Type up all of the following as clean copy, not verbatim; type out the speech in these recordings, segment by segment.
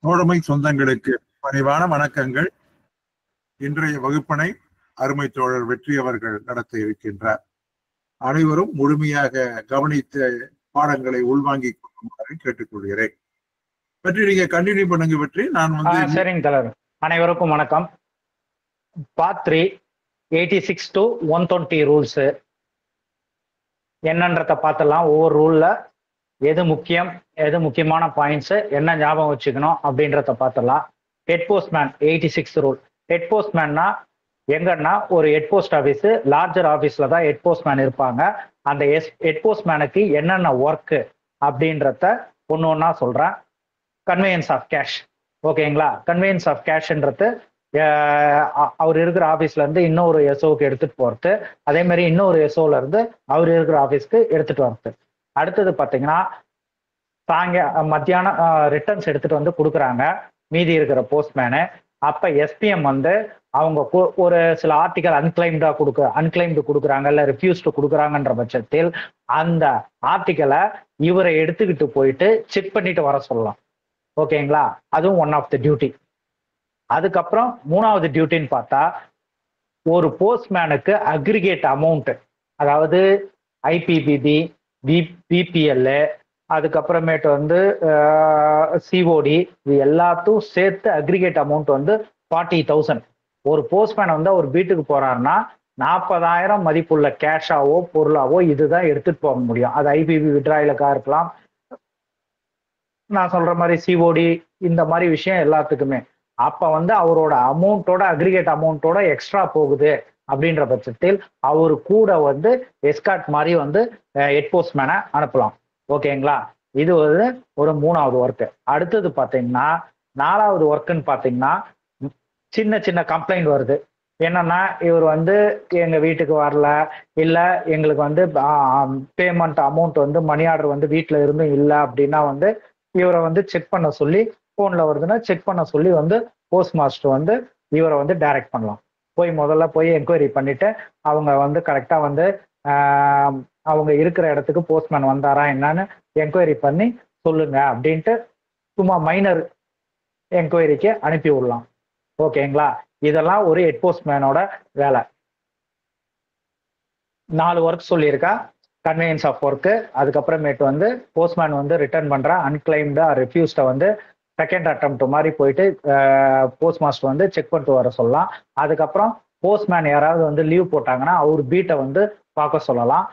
தோழமை சொந்தங்களுக்கு பணிவான வணக்கங்கள். இன்றைய வகுப்பினை அருமை தோழர் வெற்றி அவர்கள் நடத்த இருக்கின்றார். அனைவரும் முழுமையாக கவனித்த பாடங்களை உள்வாங்கிக் கொள்ளுமாறு கேட்டுக்கொள்கிறேன். வெற்றி, நீங்க கண்டினியூ பண்ணுங்க வெற்றி. நான் சரிங்க தலைவர். அனைவருக்கும் வணக்கம். பார்ட் 3 86 to 120 ரூல்ஸ் என்னன்றத பார்த்துலாம். ஒவ்வொரு ரூல்ல எது முக்கியம், எது முக்கியமான பாயிண்ட்ஸ், என்ன ஞாபகம் வச்சுக்கணும் அப்படின்றத பார்த்துலாம். Head postman 86 rule. ஹெட் போஸ்ட்மேன்னா எங்கன்னா ஒரு ஹெட் போஸ்ட் ஆஃபீஸ், லார்ஜர் ஆஃபீஸ்ல தான் ஹெட் போஸ்ட்மேன் இருப்பாங்க. அந்த ஹெட் போஸ்ட்மேனுக்கு என்னென்ன ஒர்க்கு அப்படின்றத ஒன்று ஒன்றா சொல்கிறேன். கன்வேயன்ஸ் ஆஃப் கேஷ், ஓகேங்களா? கன்வேயன்ஸ் ஆஃப் கேஷ்ன்றது அவர் இருக்கிற ஆஃபீஸ்ல இருந்து இன்னொரு எஸ்ஓக்கு எடுத்துட்டு போறது, அதே மாதிரி இன்னொரு எஸ்ஓல இருந்து அவர் இருக்கிற ஆஃபீஸ்க்கு எடுத்துட்டு வர்றது. அடுத்தது பார்த்தீங்கன்னா மத்தியானம் ரிட்டர்ன்ஸ் எடுத்துட்டு வந்து கொடுக்குறாங்க மீதி இருக்கிற போஸ்ட்மேனு. அப்ப எஸ்பிஎம் வந்து அவங்க ஒரு சில ஆர்டிகல் அன்கிளைம்டு கொடுக்குறாங்க, இல்லை ரிஃப்யூஸ்டு கொடுக்குறாங்கன்ற பட்சத்தில் அந்த ஆர்டிக்கலை இவரை எடுத்துக்கிட்டு போயிட்டு செக் பண்ணிட்டு வர சொல்லலாம், ஓகேங்களா? அதுவும் ஒன் ஆஃப் த டியூட்டி. அதுக்கப்புறம் மூணாவது டியூட்டின்னு பார்த்தா, ஒரு போஸ்ட்மேனுக்கு அக்ரிகேட் அமௌண்ட், அதாவது ஐபிபிபி, பிபிஎல், அதுக்கப்புறமேட்டு வந்து சிஓடி, இது எல்லாத்தையும் சேர்த்து அக்ரிகேட் அமௌண்ட் வந்து 40,000. ஒரு போஸ்ட்மேன் வந்து ஒரு வீட்டுக்கு போறாருன்னா 40,000 மதிப்புள்ள கேஷாவோ பொருளாவோ இதுதான் எடுத்துட்டு போக முடியும். அது ஐபிபி விட்ராயிலுக்கா இருக்கலாம், நான் சொல்ற மாதிரி சிஓடி, இந்த மாதிரி விஷயம் எல்லாத்துக்குமே. அப்ப வந்து அவரோட அமௌண்ட்டோட அக்ரிகேட் அமௌண்ட்டோட எக்ஸ்ட்ரா போகுது அப்படின்ற பட்சத்தில் அவரு கூட வந்து எஸ்கார்ட் மாதிரி வந்து ஹெட் போஸ்ட்மேனை அனுப்பலாம், ஓகேங்களா? இது வந்து ஒரு மூணாவது ஒர்க்கு. அடுத்தது பார்த்தீங்கன்னா நாலாவது ஒர்க்குன்னு பார்த்தீங்கன்னா, சின்ன சின்ன கம்ப்ளைண்ட் வருது. என்னன்னா, இவர் வந்து எங்க வீட்டுக்கு வரல, இல்லை எங்களுக்கு வந்து பேமெண்ட் அமௌண்ட் வந்து மணி ஆர்டர் வந்து வீட்டில் இருந்தும் இல்லை அப்படின்னா வந்து இவரை வந்து செக் பண்ண சொல்லி, ஃபோனில் வருதுன்னா செக் பண்ண சொல்லி வந்து போஸ்ட் மாஸ்டர் வந்து இவரை வந்து டைரக்ட் பண்ணலாம். முதல்ல போய் என்கொயரி பண்ணிட்டு அவங்க வந்து கரெக்டாக வந்து அவங்க இருக்கிற இடத்துக்கு போஸ்ட்மேன் வந்தாரா என்னன்னு என்கொயரி பண்ணி சொல்லுங்க அப்படின்ட்டு சும்மா மைனர் என்கொயரிக்கு அனுப்பி விடலாம், ஓகேங்களா? இதெல்லாம் ஒரு ஹெட் போஸ்ட்மேனோட வேலை. 4 ஒர்க் சொல்லியிருக்கா. கன்வேயன்ஸ் ஆஃப் ஒர்க்கு, அதுக்கப்புறமேட்டு வந்து போஸ்ட்மேன் வந்து ரிட்டர்ன் பண்ற அன்கிளைம்டு ரெஃப்யூஸ்டை வந்து செகண்ட் அட்டெம்ப்ட் மாதிரி போயிட்டு போஸ்ட் மாஸ்டர் வந்து செக் பண்ணிட்டு வர சொல்லலாம். அதுக்கப்புறம் போஸ்ட்மேன் யாராவது வந்து லீவ் போட்டாங்கன்னா அவர் பீட்டை வந்து பார்க்க சொல்லலாம்.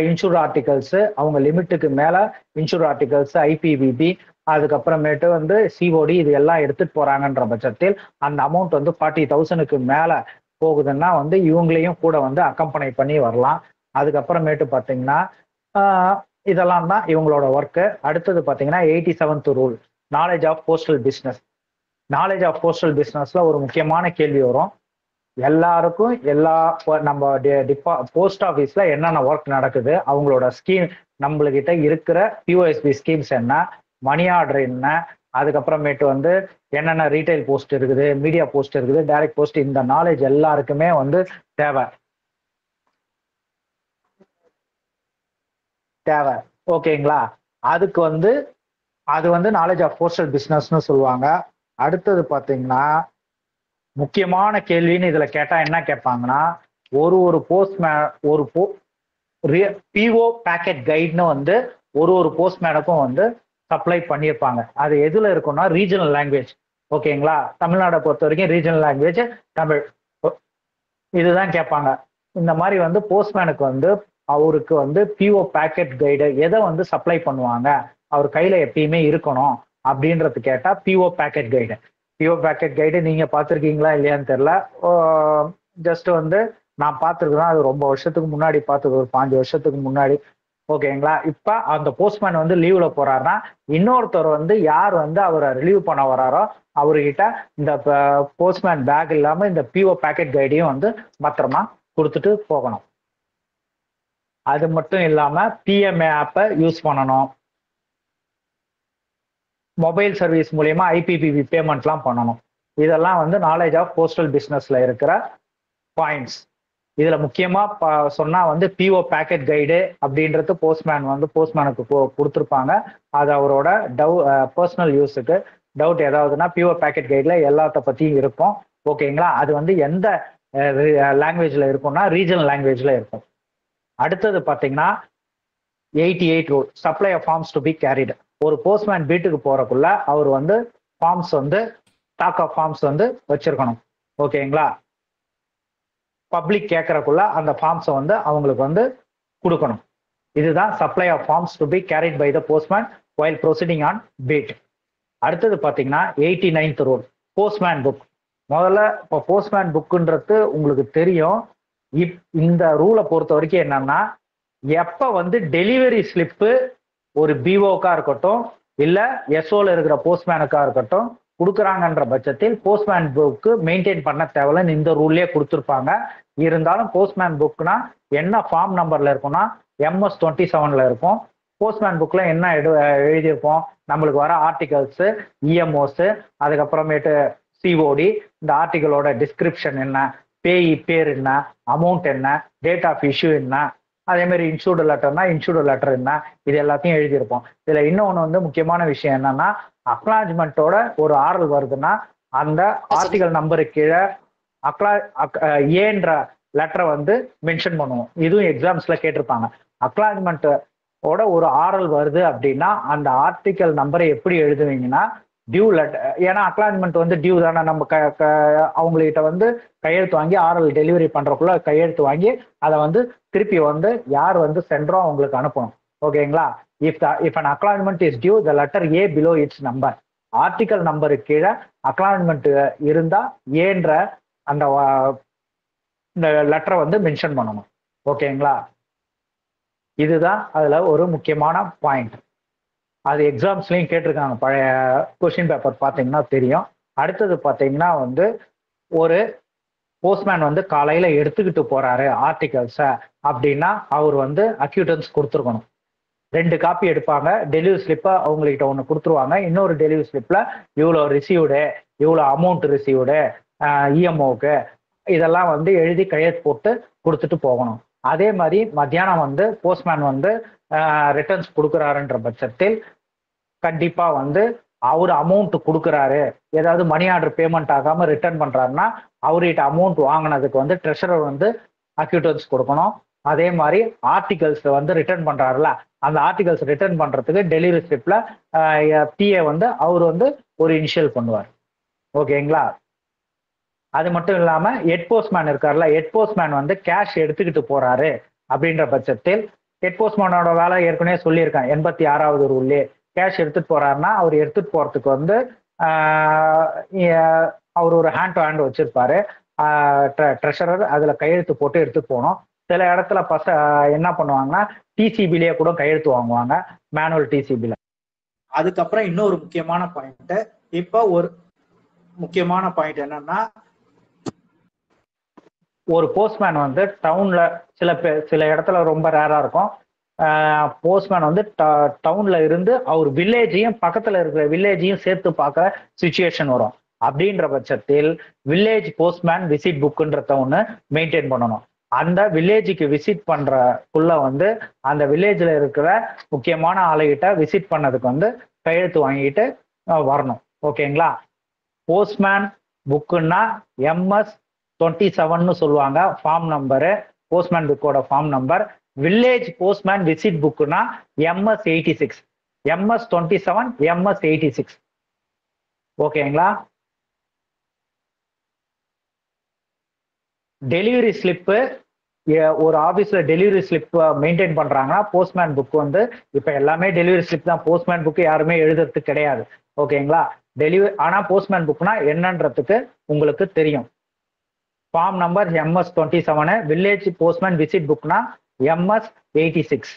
இன்சூர் ஆர்டிகல்ஸ், அவங்க லிமிட்டுக்கு மேல இன்சூர் ஆர்டிகல்ஸ், ஐபிபிபி, அதுக்கப்புறமேட்டு வந்து சிஓடி, இது எல்லாம் எடுத்துட்டு போறாங்கன்ற பட்சத்தில் அந்த அமௌண்ட் வந்து 40,000க்கு மேல போகுதுன்னா வந்து இவங்களையும் கூட வந்து அக்கம்பனை பண்ணி வரலாம். அதுக்கப்புறமேட்டு பார்த்தீங்கன்னா இதெல்லாம் தான் இவங்களோட ஒர்க்கு. அடுத்தது பார்த்தீங்கன்னா 87th rule, knowledge of postal business. Knowledge of postal பிஸ்னஸ்ல ஒரு முக்கியமான கேள்வி வரும். எல்லாருக்கும் நம்ம போஸ்ட் ஆஃபீஸ்ல என்னென்ன ஒர்க் நடக்குது, அவங்களோட ஸ்கீம், நம்மளுக்கிட்ட இருக்கிற பிஓஎஸ்பி ஸ்கீம்ஸ் என்ன, மணி ஆர்டர் என்ன, அதுக்கப்புறமேட்டு வந்து என்னென்ன ரீட்டைல் போஸ்ட் இருக்குது, மீடியா போஸ்ட் இருக்குது, டைரக்ட் போஸ்ட், இந்த நாலேஜ் எல்லாருக்குமே வந்து தேவை, ஓகேங்களா? அதுக்கு வந்து அது வந்து நாலேஜ் ஆஃப் போஸ்டல் பிஸ்னஸ்னு சொல்லுவாங்க. அடுத்தது பார்த்தீங்கன்னா முக்கியமான கேள்வின்னு இதுல கேட்டா என்ன கேட்பாங்கன்னா, ஒரு போஸ்ட்மேன் பிஓ பேக்கெட் கைட்னு வந்து ஒரு போஸ்ட்மேனுக்கும் வந்து சப்ளை பண்ணியிருப்பாங்க. அது எதுல இருக்கும்னா ரீஜனல் லாங்குவேஜ், ஓகேங்களா? தமிழ்நாடை பொறுத்த வரைக்கும் ரீஜனல் லாங்குவேஜ் தமிழ், இதுதான் கேட்பாங்க. இந்த மாதிரி வந்து போஸ்ட்மேனுக்கு வந்து அவருக்கு வந்து பிஓ பேக்கெட் கைடு எதை வந்து சப்ளை பண்ணுவாங்க, அவர் கையில எப்பயுமே இருக்கணும் அப்படின்றது கேட்டா PO packet guide. PO packet guide நீங்க பார்த்துருக்கீங்களா இல்லையான்னு தெரியல. ஜஸ்ட் வந்து நான் பார்த்துருக்கேன், அது ரொம்ப வருஷத்துக்கு முன்னாடி பார்த்தது, ஒரு 5 வருஷத்துக்கு முன்னாடி, ஓகேங்களா? இப்ப அந்த போஸ்ட்மேன் வந்து லீவ்ல போறாருன்னா இன்னொருத்தர் வந்து யார் வந்து அவரை ரிலீவ் பண்ண வராரோ அவர்கிட்ட இந்த போஸ்ட்மேன் பேக் இல்லாம இந்த பிஓ பேக்கெட் கைடையும் வந்து பத்திரமா கொடுத்துட்டு போகணும். அது மட்டும் இல்லாம பிஎம்ஏ ஆப்பை யூஸ் பண்ணணும், மொபைல் சர்வீஸ் மூலயமா ஐபிபிபி பேமெண்ட்லாம் பண்ணணும். இதெல்லாம் வந்து நாலேஜ் ஆஃப் போஸ்டல் பிஸ்னஸ்ல இருக்கிற பாயிண்ட்ஸ். இதுல முக்கியமா சொன்னா வந்து பிஓ பேக்கெட் கைடு அப்படின்றது போஸ்ட்மேனுக்கு கொடுத்துருப்பாங்க. அது அவரோட பர்சனல் யூஸுக்கு. டவுட் ஏதாவதுன்னா பியூர் பேக்கெட் கைட்ல எல்லாத்த பத்தியும் இருக்கும். ஓகேங்களா? அது வந்து எந்த லாங்குவேஜ்ல இருக்கும்னா ரீஜனல் லாங்குவேஜ்ல இருக்கும். அடுத்தது பாத்தீங்கன்னா 88 rule, supply of forms to be carried. ஒரு போஸ்ட்மேன் வீட்டுக்கு போறக்குள்ள அவர் வந்து ஃபார்ம்ஸ் வந்து ஸ்டாக் ஆஃப் ஃபார்ம்ஸ் வந்து வச்சிருக்கணும். ஓகேங்களா? பப்ளிக் கேட்கறக்குள்ள அந்த ஃபார்ம்ஸை வந்து அவங்களுக்கு வந்து கொடுக்கணும். இதுதான் supply of forms to be carried by the postman while proceeding on beat. அடுத்தது பாத்தீங்கன்னா 89th ரூல், போஸ்ட்மேன் புக். முதல்ல இப்போ போஸ்ட்மேன் புக்குன்றது உங்களுக்கு தெரியும். இந்த ரூலை பொறுத்த வரைக்கும் என்னன்னா, எப்ப வந்து டெலிவரி ஸ்லிப்பு ஒரு பிஓக்கா இருக்கட்டும் இல்ல எஸ்ஓல இருக்கிற போஸ்ட்மேனுக்கா இருக்கட்டும் கொடுக்குறாங்கன்ற பட்சத்தில் போஸ்ட்மேன் புக்கு மெயின்டைன் பண்ண தேவையில்ல, இந்த ரூல்லே கொடுத்துருப்பாங்க. இருந்தாலும் போஸ்ட்மேன் புக்னா என்ன ஃபார்ம் நம்பர்ல இருக்கும்னா MS 27ல இருக்கும். போஸ்ட்மேன் புக்ல என்ன எழுதியிருப்போம், நம்மளுக்கு வர ஆர்டிகல்ஸ், இஎம்ஓஸ், அதுக்கப்புறமேட்டு சிஓடி, இந்த ஆர்டிகளோட டிஸ்கிரிப்ஷன் என்ன, பேர் என்ன, அமௌண்ட் என்ன, டேட் ஆஃப் இஷ்யூ என்ன, அதே மாதிரி இன்சூர்டு லெட்டர்னா இன்சூர்டு லெட்டர் என்ன, இது எல்லாத்தையும் எழுதியிருப்போம். இதுல இன்னொன்று வந்து முக்கியமான விஷயம் என்னன்னா, அக்னாலஜ்மெண்ட்டோட ஒரு ஆர்டர் வருதுன்னா அந்த ஆர்டிகல் நம்பருக்கு கீழே ஏன்ற லெட்டரை வந்து மென்ஷன் பண்ணுவோம். இதுவும் எக்ஸாம்ஸ்ல கேட்டிருப்பாங்க. அக்னாலஜ்மெண்ட்டோட ஒரு ஆர்டர் வருது அப்படின்னா அந்த ஆர்டிகல் நம்பரை எப்படி எழுதுவீங்கன்னா டியூ லெட்டர். ஏன்னா அக்னாலஜ்மெண்ட் வந்து டியூ தானே, நம்ம அவங்ககிட்ட வந்து கையெழுத்து வாங்கி ஆர்எல் டெலிவரி பண்றதுக்குள்ள கையெழுத்து வாங்கி அதை வந்து திருப்பி வந்து யார் வந்து சென்றோ அவங்களுக்கு அனுப்பணும். ஓகேங்களா? If an acknowledgement is due, the letter A below its number. Article நம்பருக்கு கீழே அக்னாலஜ்மெண்ட் இருந்தா ஏன்ற அந்த இந்த லெட்டரை வந்து மென்ஷன் பண்ணணும். ஓகேங்களா? இதுதான் அதுல ஒரு முக்கியமான பாயிண்ட். அது எக்ஸாம்ஸ்லயும் கேட்டிருக்காங்க, பழைய கொஸ்டின் பேப்பர் பார்த்தீங்கன்னா தெரியும். அடுத்தது பார்த்தீங்கன்னா வந்து ஒரு போஸ்ட்மேன் வந்து காலையில எடுத்துக்கிட்டு போறாரு ஆர்டிகல்ஸை அப்படின்னா அவர் வந்து அக்யூட்டன்ஸ் கொடுத்துருக்கணும். 2 காப்பி எடுப்பாங்க. டெலிவரி ஸ்லிப்பை அவங்ககிட்ட ஒன்று கொடுத்துருவாங்க. இன்னொரு டெலிவரி ஸ்லிப்ல இவ்வளோ ரிசீவ்டு, இவ்வளோ அமௌண்ட் ரிசீவ்டு, இஎம்ஓக்கு இதெல்லாம் வந்து எழுதி கையெழுத்து போட்டு கொடுத்துட்டு போகணும். அதே மாதிரி மத்தியானம் வந்து போஸ்ட்மேன் வந்து ரிட்டர்ன்ஸ் கொடுக்குறாருன்ற பட்சத்தில் கண்டிப்பா வந்து அவர் அமௌண்ட் கொடுக்குறாரு, ஏதாவது மணி ஆர்டர் பேமெண்ட் ஆகாம ரிட்டர்ன் பண்றாருன்னா அவர்கிட்ட அமௌண்ட் வாங்கினதுக்கு வந்து ட்ரெஷரர் வந்து அக்யூட்டன்ஸ் கொடுக்கணும். அதே மாதிரி ஆர்டிகல்ஸ் வந்து ரிட்டர்ன் பண்றாருல, அந்த ஆர்டிகல்ஸ் ரிட்டர்ன் பண்றதுக்கு டெலிவரி ஸ்லிப்ல பிஏ வந்து அவர் வந்து ஒரு இனிஷியல் பண்ணுவார். ஓகேங்களா? அது மட்டும் இல்லாம ஹெட் போஸ்ட்மேன் இருக்காருல்ல, ஹெட் போஸ்ட்மேன் வந்து கேஷ் எடுத்துக்கிட்டு போறாரு அப்படின்ற பட்சத்தில் ஹெட் போஸ்ட்மேனோட வேலை ஏற்கனவே சொல்லியிருக்கேன் 86வது ரூல்லே. கேஷ் எடுத்துட்டு போறாருன்னா அவர் எடுத்துட்டு போறதுக்கு வந்து அவர் ஒரு ஹேண்ட் டு ஹேண்ட் வச்சிருப்பாரு ட்ரெஷரர், அதுல கையெழுத்து போட்டு எடுத்துட்டு போகணும். சில இடத்துல என்ன பண்ணுவாங்கன்னா டிசிபிலேயே கூட கையெழுத்து வாங்குவாங்க, மேனுவல் டிசிபில. அதுக்கப்புறம் இன்னொரு முக்கியமான பாயிண்ட், இப்ப ஒரு முக்கியமான பாயிண்ட் என்னன்னா, ஒரு போஸ்ட்மேன் வந்து டவுன்ல சில இடத்துல ரொம்ப ரேரா இருக்கும். போஸ்ட்மேன் வந்து டவுன்ல இருந்து அவர் வில்லேஜையும் பக்கத்துல இருக்கிற வில்லேஜையும் சேர்த்து பார்க்குற சுச்சுவேஷன் வரும். அப்படின்ற பட்சத்தில் வில்லேஜ் போஸ்ட்மேன் விசிட் புக்குன்றத ஒன்று மெயின்டைன் பண்ணணும். அந்த வில்லேஜுக்கு விசிட் பண்றக்குள்ள வந்து அந்த வில்லேஜ்ல இருக்கிற முக்கியமான ஆளுகிட்ட விசிட் பண்ணதுக்கு வந்து கையெழுத்து வாங்கிட்டு வரணும். ஓகேங்களா? போஸ்ட்மேன் புக்குன்னா MS 27ன்னு சொல்லுவாங்க ஃபார்ம் நம்பரு, போஸ்ட்மேன் புக்கோட form number. Village postman visit புக்குன்னா MS 86, MS 27, MS 86. ஓகேங்களா? டெலிவரி ஸ்லிப்பு ஒரு ஆபீஸ்ல டெலிவரி ஸ்லிப் மெயின்டைன் பண்றாங்கன்னா போஸ்ட்மேன் புக் வந்து இப்ப எல்லாமே டெலிவரி ஸ்லிப் தான், போஸ்ட்மேன் புக் யாருமே எழுதுறது கிடையாது. ஓகேங்களா? ஆனா போஸ்ட்மேன் புக்னா என்னன்றதுக்கு உங்களுக்கு தெரியும். Form number MS 27, village postman visit புக்னா MS 86.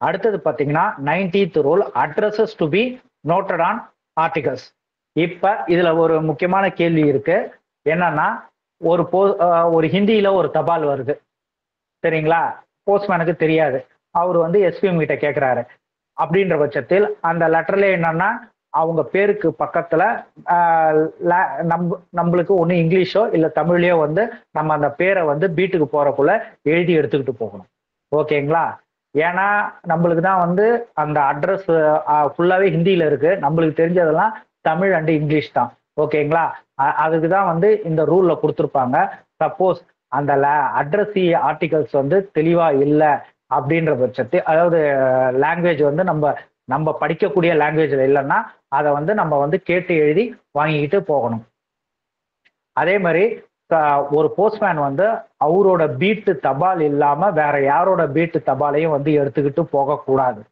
அடுத்தது பாத்தீங்கன்னா 90th rule, addresses to be noted on articles. இப்ப இதுல ஒரு முக்கியமான கேள்வி இருக்கு. என்னன்னா, ஒரு ஹிந்தியில ஒரு தபால் வருது, சரிங்களா? போஸ்ட்மேனுக்கு தெரியாது, அவர் வந்து எஸ்பிஎம் கிட்ட கேட்கிறாரு. அப்படின்ற பட்சத்தில் அந்த லெட்டர்ல என்னன்னா அவங்க பேருக்கு பக்கத்துல நம்மளுக்கு ஒண்ணு இங்கிலீஷோ இல்ல தமிழ்லயோ வந்து நம்ம அந்த பேரை வந்து பீட்டுக்கு போறக்குள்ள எழுதி எடுத்துக்கிட்டு போகணும். ஓகேங்களா? ஏன்னா நம்மளுக்கு தான் வந்து அந்த அட்ரஸ் ஃபுல்லாவே ஹிந்தியில இருக்கு, நம்மளுக்கு தெரிஞ்சதெல்லாம் தமிழ் அண்ட் இங்கிலீஷ் தான். ஓகேங்களா? அதுக்கு தான் வந்து இந்த ரூல்ல கொடுத்துருப்பாங்க. சப்போஸ் அந்த அட்ரஸி ஆர்டிகல்ஸ் வந்து தெளிவா இல்லை அப்படின்ற பட்சத்தில், அதாவது லாங்குவேஜ் வந்து நம்ம நம்ம படிக்கக்கூடிய லாங்குவேஜ்ல இல்லைன்னா அதை வந்து நம்ம வந்து கேட்டு எழுதி வாங்கிக்கிட்டு போகணும். அதே மாதிரி ஒரு போஸ்ட்மேன் வந்து அவரோட பீட்டு தபால் இல்லாம வேற யாரோட பீட்டு தபாலையும் வந்து எடுத்துக்கிட்டு போகக்கூடாது.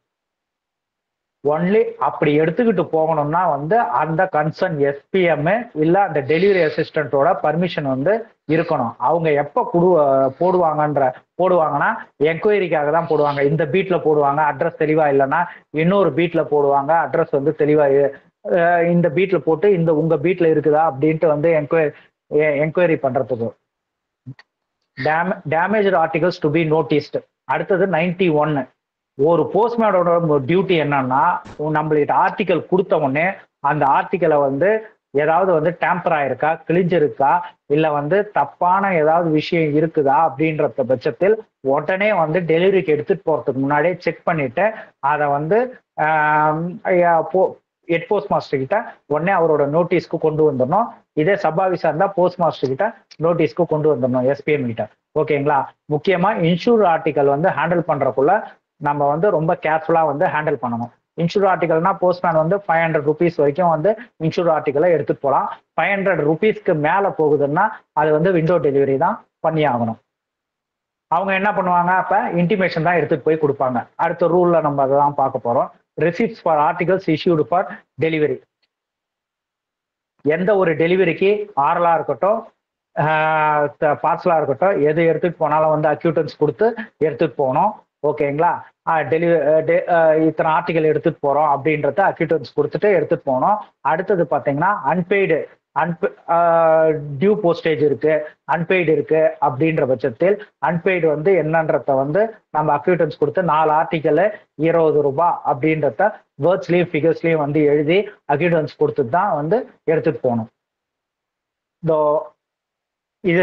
ஒன்லி அப்படி எடுத்துக்கிட்டு போகணும்னா வந்து அந்த கன்சர்ன் எஸ்பிஎம் இல்ல அந்த டெலிவரி அசிஸ்டன்டோட பர்மிஷன் வந்து இருக்கணும். அவங்க எப்ப போடுவாங்கன்னா என்கொயரிக்காக தான் போடுவாங்க. இந்த பீட்ல போடுவாங்க, அட்ரஸ் தெளிவா இல்லைன்னா இன்னொரு பீட்ல போடுவாங்க, அட்ரஸ் வந்து தெளிவா இந்த பீட்ல போட்டு இந்த உங்க பீட்ல இருக்குதா அப்படின்ட்டு வந்து என்கொயரி பண்றதுக்கு. Damage articles to be noticed. அடுத்தது 91. ஒரு போஸ்ட்மேனோட டியூட்டி என்னன்னா, நம்மள்கிட்ட ஆர்டிக்கல் கொடுத்த உடனே அந்த ஆர்டிக்கலை வந்து ஏதாவது வந்து டேம்பர் ஆயிருக்கா, கிழிஞ்சிருக்கா, இல்ல வந்து தப்பான ஏதாவது விஷயம் இருக்குதா அப்படின்ற பட்சத்தில் உடனே வந்து டெலிவரிக்கு எடுத்துட்டு போறதுக்கு முன்னாடியே செக் பண்ணிட்டு அதை வந்து ஹெட் போஸ்ட் மாஸ்டர் கிட்ட உடனே அவரோட நோட்டீஸ்க்கு கொண்டு வந்துடணும். இதே சப் ஆஃபீஸா இருந்தா போஸ்ட் மாஸ்டர் கிட்ட நோட்டீஸ்க்கு கொண்டு வந்துடணும், எஸ்பிஎம் கிட்ட. ஓகேங்களா? முக்கியமா இன்சூர் ஆர்டிக்கல் வந்து ஹேண்டில் பண்றதுக்குள்ள நம்ம வந்து ரொம்ப கேர்ஃபுல்லா வந்து ஹேண்டில் பண்ணணும். இன்சூர் ஆர்டிகல்னா போஸ்ட்மேன் வந்து 500 rupees வரைக்கும் வந்து இன்சூர் ஆர்டிக்கலை எடுத்துட்டு போகலாம். 500 rupeesக்கு மேல போகுதுன்னா அது வந்து விண்டோ டெலிவரி தான் பண்ணி ஆகணும். அவங்க என்ன பண்ணுவாங்க, அப்ப இன்டிமேஷன் தான் எடுத்துட்டு போய் கொடுப்பாங்க. அடுத்த ரூல்ல நம்ம அதை தான் பார்க்க போறோம். Receipts for articles issued for delivery. எந்த ஒரு டெலிவரிக்கு ஆர்எலா இருக்கட்டும், பார்சலா இருக்கட்டும், எது எடுத்துட்டு போனாலும் வந்து அக்யூட்டன்ஸ் கொடுத்து எடுத்துட்டு போகணும். ஓகேங்களா? இத்தனை ஆர்டிகல் எடுத்துட்டு போறோம் அப்படின்றத அக்யூட்டன்ஸ் கொடுத்துட்டு எடுத்துட்டு போகணும். அடுத்தது பாத்தீங்கன்னா அன்பெய்டு டியூ போஸ்டேஜ் இருக்கு, அன்பெய்டு இருக்கு அப்படின்ற பட்சத்தில் அன்பெய்டு வந்து என்னன்றத வந்து நம்ம அக்யூட்டன்ஸ் கொடுத்து 4 ஆர்டிக்கல் 20 ரூபாய் அப்படின்றத வேர்ட்ஸ்லயும் ஃபிகர்ஸ்லயும் வந்து எழுதி அக்யூட்டன்ஸ் கொடுத்துட்டு தான் வந்து எடுத்துட்டு போகணும். இது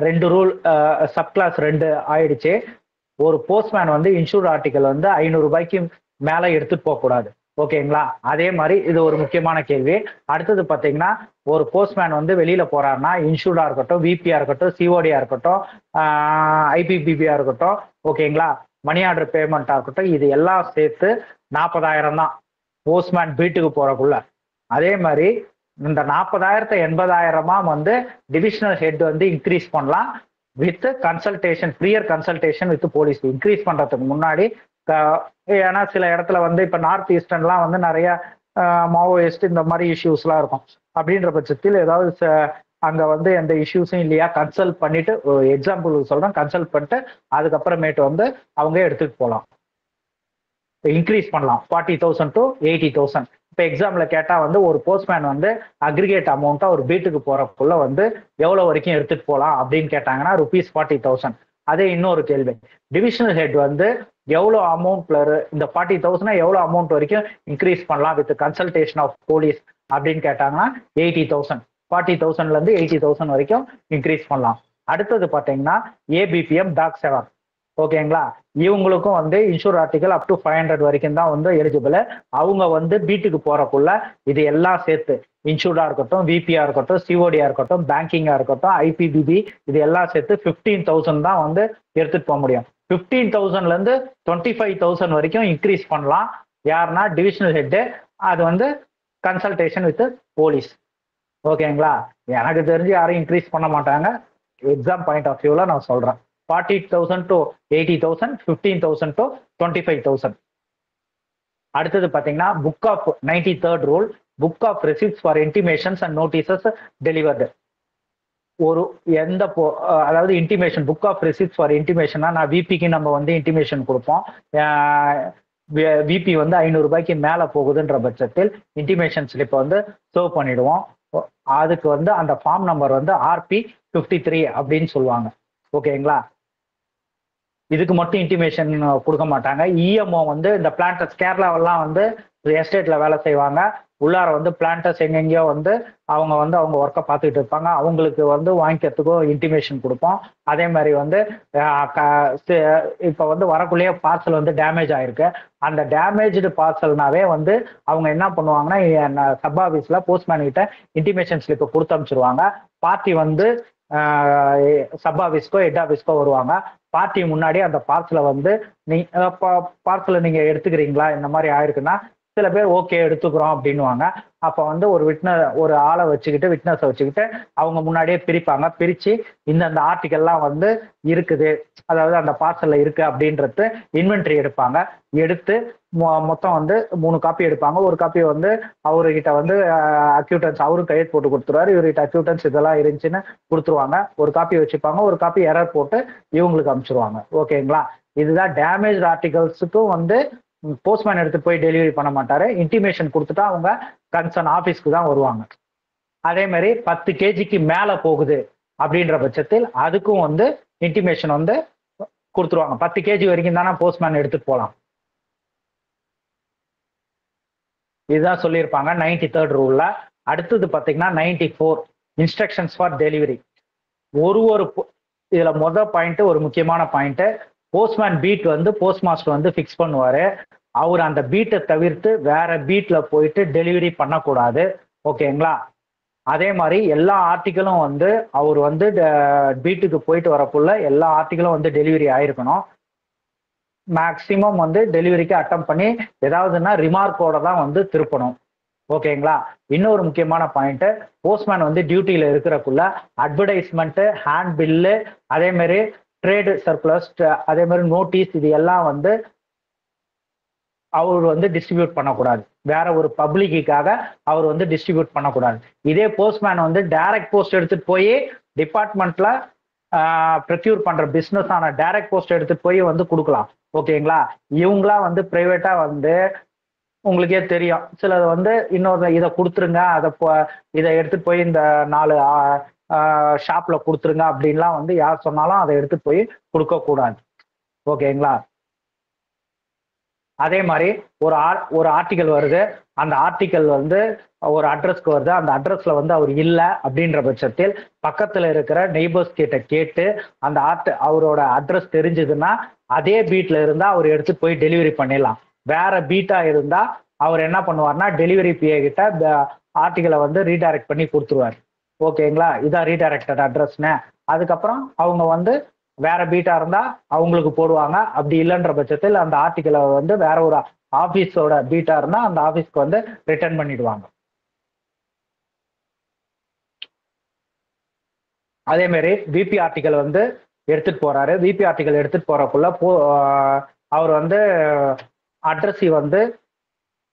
ரெண்டு ரூல், சப் கிளாஸ் 2 ஆயிடுச்சு. ஒரு போஸ்ட்மேன் வந்து இன்சூர் ஆர்டிக்கல் வந்து 500 ரூபாய்க்கு மேல எடுத்துட்டு போக கூடாது. ஓகேங்களா? அதே மாதிரி இது ஒரு முக்கியமான கேள்வி. அடுத்தது பாத்தீங்கன்னா, ஒரு போஸ்ட்மேன் வந்து வெளியில போறாருன்னா இன்சூர்டா இருக்கட்டும், விபியா இருக்கட்டும், சிஓடியா இருக்கட்டும், ஐபிபிபியா இருக்கட்டும், ஓகேங்களா, மணி ஆர்டர் பேமெண்டா இருக்கட்டும், இது எல்லாம் சேர்த்து 40,000 தான் போஸ்ட்மேன் வீட்டுக்கு போறக்குள்ள. அதே மாதிரி இந்த 40,000 80,000 வந்து டிவிஷனல் ஹெட் வந்து இன்க்ரீஸ் பண்ணலாம் with consultation, prior consultation with police. Increase பண்றதுக்கு முன்னாடி, ஏன்னா சில இடத்துல வந்து இப்ப நார்த் ஈஸ்டர்ன்லாம் வந்து நிறைய மாவோயிஸ்ட் இந்த மாதிரி இஷ்யூஸ்லாம் இருக்கும். அப்படின்ற பட்சத்தில் ஏதாவது அங்க வந்து எந்த இஷ்யூஸும் இல்லையா கன்சல்ட் பண்ணிட்டு, எக்ஸாம்பிள் சொல்றேன், கன்சல்ட் பண்ணிட்டு அதுக்கப்புறமேட்டு வந்து அவங்க எடுத்துட்டு போகலாம், இன்க்ரீஸ் பண்ணலாம் 40,000 to 80,000. இப்போ எக்ஸாம்ல கேட்டா வந்து ஒரு போஸ்ட்மேன் வந்து அக்ரிகேட் அமௌண்ட்டா ஒரு வீட்டுக்கு போறதுக்குள்ள வந்து எவ்வளவு வரைக்கும் எடுத்துட்டு போகலாம் அப்படின்னு கேட்டாங்கன்னா ₹40,000. அதே இன்னொரு கேள்வி, டிவிஷனல் ஹெட் வந்து எவ்வளவு அமௌண்ட்ல இந்த 40,000 எவ்வளவு அமௌண்ட் வரைக்கும் இன்க்ரீஸ் பண்ணலாம் வித் கன்சல்டேஷன் ஆஃப் போலீஸ் அப்படின்னு கேட்டாங்கன்னா 80,000. 40,000ல இருந்து 80,000 வரைக்கும் இன்க்ரீஸ் பண்ணலாம். அடுத்தது பாத்தீங்கன்னா ஏபிபிஎம் டாக் 7. ஓகேங்களா? இவங்களுக்கும் வந்து இன்சூர் ஆர்டிகல் அப் டு 500 வரைக்கும் தான் வந்து எலிஜிபிள். அவங்க வந்து வீட்டுக்கு போறக்குள்ள இது எல்லாம் சேர்த்து இன்சூர்டா இருக்கட்டும், விபியா இருக்கட்டும், சிஓடியா இருக்கட்டும், பேங்கிங்கா இருக்கட்டும், ஐபிபிபி, இது எல்லாம் சேர்த்து 15,000 தான் வந்து எடுத்துட்டு போக முடியும். 15,000ல இருந்து 25,000 வரைக்கும் இன்க்ரீஸ் பண்ணலாம். யாருன்னா டிவிஷனல் ஹெட், அது வந்து கன்சல்டேஷன் வித் போலீஸ். ஓகேங்களா? எனக்கு தெரிஞ்சு யாரும் இன்க்ரீஸ் பண்ண மாட்டாங்க. எக்ஸாம் பாயிண்ட் ஆஃப் வியூல நான் சொல்றேன். 40,000 to 80,000, 15,000 to 25,000. அடுத்தது பாத்தீங்கன்னா book of 93rd rule, book of receipts for intimations and notices delivered. ஒரு அதாவது intimation, book of receipts for இன்டிமேஷன்னா, நான் விபிக்கு நம்ம வந்து இன்டிமேஷன் கொடுப்போம். விபி வந்து 500 ரூபாய்க்கு மேல போகுதுன்ற பட்சத்தில் இன்டிமேஷன் ஸ்லிப் வந்து சர்வ் பண்ணிடுவோம். அதுக்கு வந்து அந்த ஃபார்ம் நம்பர் வந்து RP53 அப்படின்னு சொல்லுவாங்க. ஓகேங்களா? இதுக்கு மட்டும் இன்டிமேஷன் கொடுக்க மாட்டாங்க. இஎம்ஓ வந்து இந்த பிளான்டர்ஸ் கேரளாவெல்லாம் வந்து எஸ்டேட்ல வேலை செய்வாங்க. உள்ளார வந்து பிளான்டர்ஸ் எங்கெங்கயோ வந்து அவங்க ஒர்க்கை பார்த்துக்கிட்டு இருப்பாங்க. அவங்களுக்கு வந்து வாங்கிக்கிறதுக்கும் இன்டிமேஷன் கொடுப்போம். அதே மாதிரி வந்து இப்போ வந்து வரக்குள்ளேயே பார்சல் வந்து டேமேஜ் ஆயிருக்கு. அந்த டேமேஜ்டு பார்சல்னாவே வந்து அவங்க என்ன பண்ணுவாங்கன்னா சப் ஆஃபீஸ்ல போஸ்ட்மேன் கிட்ட இன்டிமேஷன் ஸ்லிப் கொடுத்து அனுப்பிச்சிருவாங்க. பார்ட்டி வந்து சப் ஆஃபீஸ்க்கோ ஹெட் ஆஃபீஸ்க்கோ வருவாங்க. பார்ட்டி முன்னாடி அந்த பார்சலை வந்து பார்சலை நீங்க எடுத்துக்கிறீங்களா, இந்த மாதிரி ஆயிருக்குன்னா சில பேர் ஓகே எடுத்துக்கிறோம் அப்படின்னுவாங்க. அப்போ வந்து ஒரு ஆளை வச்சுக்கிட்டு விட்னஸை வச்சுக்கிட்டு அவங்க முன்னாடியே பிரிப்பாங்க. பிரிச்சு இந்த ஆர்டிகல்லாம் வந்து இருக்குது, அதாவது அந்த பார்சல்ல இருக்கு அப்படின்றது இன்வென்ட்ரி எடுப்பாங்க. எடுத்து மொத்தம் வந்து 3 காப்பி எடுப்பாங்க. ஒரு காப்பியை வந்து அவர்கிட்ட வந்து அக்யூட்டன்ஸ் அவரும் கையெழுத்து போட்டு கொடுத்துருவாரு. இவர்கிட்ட அக்யூட்டன்ஸ் இதெல்லாம் இருந்துச்சுன்னு கொடுத்துருவாங்க. ஒரு காப்பி வச்சுப்பாங்க. ஒரு காப்பி எரர் போட்டு இவங்களுக்கு அனுப்பிச்சிருவாங்க. ஓகேங்களா? இதுதான் டேமேஜ் ஆர்டிகல்ஸுக்கும் வந்து போஸ்ட்மேன் எடுத்து போய் டெலிவரி பண்ண மாட்டாரு. இன்டிமேஷன் கொடுத்துட்டா அவங்க கன்சர்ன் ஆஃபீஸ்க்கு தான் வருவாங்க. அதே மாதிரி 10 kgக்கு மேல போகுது அப்படின்ற பட்சத்தில் அதுக்கும் வந்து இன்டிமேஷன் வந்து கொடுத்துருவாங்க. 10 kg வரைக்கும் தானே போஸ்ட்மேன் எடுத்துட்டு போகலாம். இதுதான் சொல்லியிருப்பாங்க 93rd ரூல்ல. அடுத்தது பார்த்தீங்கன்னா 94 இன்ஸ்ட்ரக்ஷன்ஸ் ஃபார் டெலிவரி. ஒரு இதுல பாயிண்ட், ஒரு முக்கியமான பாயிண்ட், போஸ்ட்மேன் பீட் வந்து போஸ்ட் மாஸ்டர் வந்து ஃபிக்ஸ் பண்ணுவாரு. அவர் அந்த பீட்டை தவிர்த்து வேற பீட்ல போயிட்டு டெலிவரி பண்ணக்கூடாது. ஓகேங்களா? அதே மாதிரி எல்லா ஆர்டிகளும் வந்து அவர் வந்து பீட்டுக்கு போயிட்டு வரக்குள்ள எல்லா ஆர்டிகளும் வந்து டெலிவரி ஆயிருக்கணும். மேக்சிமம் வந்து டெலிவரிக்கு அட்டம் பண்ணி ஏதாவதுன்னா ரிமார்க்கோட தான் வந்து திருப்பணும். ஓகேங்களா? இன்னொரு முக்கியமான பாயிண்ட், போஸ்ட்மேன் வந்து டியூட்டியில இருக்கிறக்குள்ள அட்வர்டைஸ்மெண்ட், ஹேண்ட் பில்லு, அதே மாதிரி ட்ரேடு சர்க்குலர்ஸ், அதே மாதிரி நோட்டீஸ், இது எல்லாம் வந்து அவர் வந்து டிஸ்ட்ரிபியூட் பண்ணக்கூடாது. வேற ஒரு பப்ளிக்காக அவர் வந்து டிஸ்ட்ரிபியூட் பண்ணக்கூடாது. இதே போஸ்ட்மேன் வந்து டைரக்ட் போஸ்ட் எடுத்துட்டு போய் டிபார்ட்மெண்ட்ல ப்ரொக்யூர் பண்ற பிசினஸ் ஆன டைரக்ட் போஸ்ட் எடுத்துட்டு போய் வந்து கொடுக்கலாம். ஓகேங்களா? இவங்களா வந்து பிரைவேட்டா வந்து உங்களுக்கே தெரியும், சிலது வந்து இன்னொரு இதை கொடுத்துருங்க, இதை எடுத்துட்டு போய் இந்த 4 ஷாப்ல கொடுத்துருங்க அப்படின்லாம் வந்து யார் சொன்னாலும் அதை எடுத்துட்டு போய் கொடுக்க கூடாது. ஓகேங்களா? அதே மாதிரி ஒரு ஆர்டிகல் வருது, அந்த ஆர்டிகல் வந்து ஒரு அட்ரஸ்க்கு வருது, அந்த அட்ரஸ்ல வந்து அவர் இல்லை அப்படின்ற பட்சத்தில் பக்கத்துல இருக்கிற நெய்பர்ஸ் கிட்ட கேட்டு அந்த அவரோட அட்ரஸ் தெரிஞ்சதுன்னா அதே பீட்ல இருந்தா அவர் எடுத்துட்டு போய் டெலிவரி பண்ணிடலாம். வேற பீட்டா இருந்தா அவர் என்ன பண்ணுவார்னா டெலிவரி பிஏ கிட்ட ஆர்டிகலை வந்து ரீடைரக்ட் பண்ணி கொடுத்துருவார். ஓகேங்களா? இதான் ரீடைரக்டட் அட்ரஸ்னு. அதுக்கப்புறம் அவங்க வந்து வேற பீட்டா இருந்தா அவங்களுக்கு போடுவாங்க. அப்படி இல்லைன்ற பட்சத்தில் அந்த ஆர்டிகலை வந்து வேற ஒரு ஆபீஸோட பீட்டா இருந்தா அந்த ஆபீஸ்க்கு வந்து ரிட்டர்ன் பண்ணிடுவாங்க. அதே மாதிரி விபி ஆர்டிகல் வந்து எடுத்துட்டு போறாரு. விபி ஆர்டிகல் எடுத்துட்டு போறக்குள்ள அவர் வந்து அட்ரஸி வந்து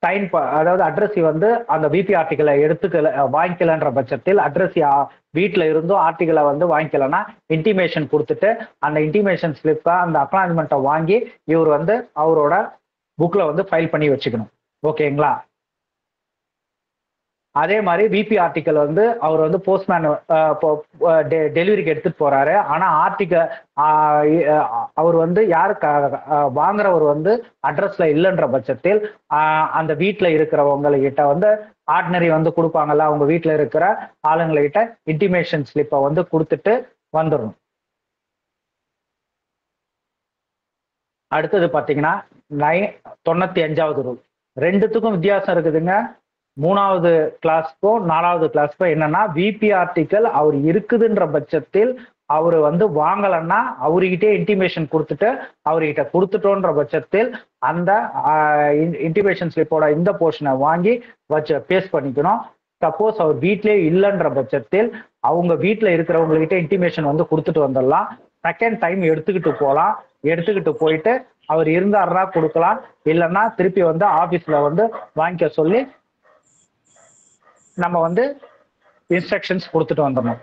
அதாவது அட்ரஸி வந்து அந்த விபி ஆர்டிகலை வாங்கிக்கலன்ற பட்சத்தில் அட்ரஸி வீட்டில் இருந்தும் ஆர்டிகலை வந்து வாங்கிக்கலன்னா இன்டிமேஷன் கொடுத்துட்டு அந்த இன்டிமேஷன் ஸ்லிப்பை அந்த அக்னாலஜ்மெண்ட்டை வாங்கி இவர் வந்து அவரோட புக்ல வந்து ஃபைல் பண்ணி வச்சுக்கணும். ஓகேங்களா? அதே மாதிரி விபி ஆர்டிகல் வந்து அவர் வந்து போஸ்ட்மேன் டெலிவரிக்கு எடுத்துட்டு போறாரு. ஆனா ஆர்டிகல் அவர் வந்து வாங்குறவர் வந்து அட்ரஸ்ல இல்லைன்ற பட்சத்தில் அந்த வீட்டுல இருக்கிறவங்ககிட்ட வந்து ஆர்டினரி வந்து கொடுப்பாங்கல்ல, அவங்க வீட்டுல இருக்கிற ஆளுங்ககிட்ட இன்டிமேஷன் ஸ்லிப்பை வந்து கொடுத்துட்டு வந்துடணும். அடுத்தது பாத்தீங்கன்னா 95வது ரூல். ரெண்டுத்துக்கும் வித்தியாசம் இருக்குதுங்க. 3வது கிளாஸ்க்கும் 4வது கிளாஸ்க்கும் என்னன்னா, விபி ஆர்டிகல் அவர் இருக்குதுன்ற பட்சத்தில் அவரு வந்து வாங்கலன்னா அவர்கிட்டே இன்டிமேஷன் கொடுத்துட்டு அவர்கிட்ட கொடுத்துட்டோன்ற பட்சத்தில் அந்த இன்டிமேஷன் ஸ்லிப்போட இந்த போர்ஷனை வாங்கி பேஸ்ட் பண்ணிக்கணும். சப்போஸ் அவர் வீட்லயே இல்லைன்ற பட்சத்தில் அவங்க வீட்டுல இருக்கிறவங்ககிட்ட இன்டிமேஷன் வந்து கொடுத்துட்டு வந்துடலாம். செகண்ட் டைம் எடுத்துக்கிட்டு போகலாம். எடுத்துக்கிட்டு போயிட்டு அவர் இருந்தாருன்னா கொடுக்கலாம், இல்லைன்னா திருப்பி வந்து ஆபீஸ்ல வந்து வாங்கிக்க சொல்லி நம்ம வந்து இன்ஸ்ட்ரக்ஷன்ஸ் கொடுத்துட்டு வந்துடணும்.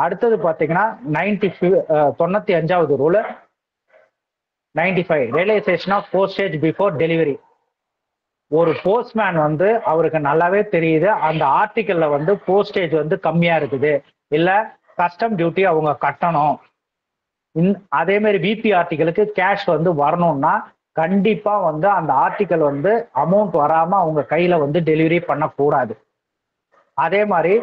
அடுத்தது பாத்தீங்கன்னா 95வது rule 95 realisation of postage before delivery. ஒரு போஸ்ட்மேன் வந்து அவருக்கு நல்லாவே தெரியுது அந்த ஆர்டிகல்ல வந்து போஸ்டேஜ் வந்து கம்மியா இருக்குது, இல்ல கஸ்டம் டியூட்டி அவங்க கட்டணும். அதே மாதிரி விபி ஆர்டிகலுக்கு கேஷ் வந்து வரணும்னா கண்டிப்பா வந்து அந்த ஆர்டிக்கல் வந்து அமௌண்ட் வராம அவங்க கையில வந்து டெலிவரி பண்ணக்கூடாது. அதே மாதிரி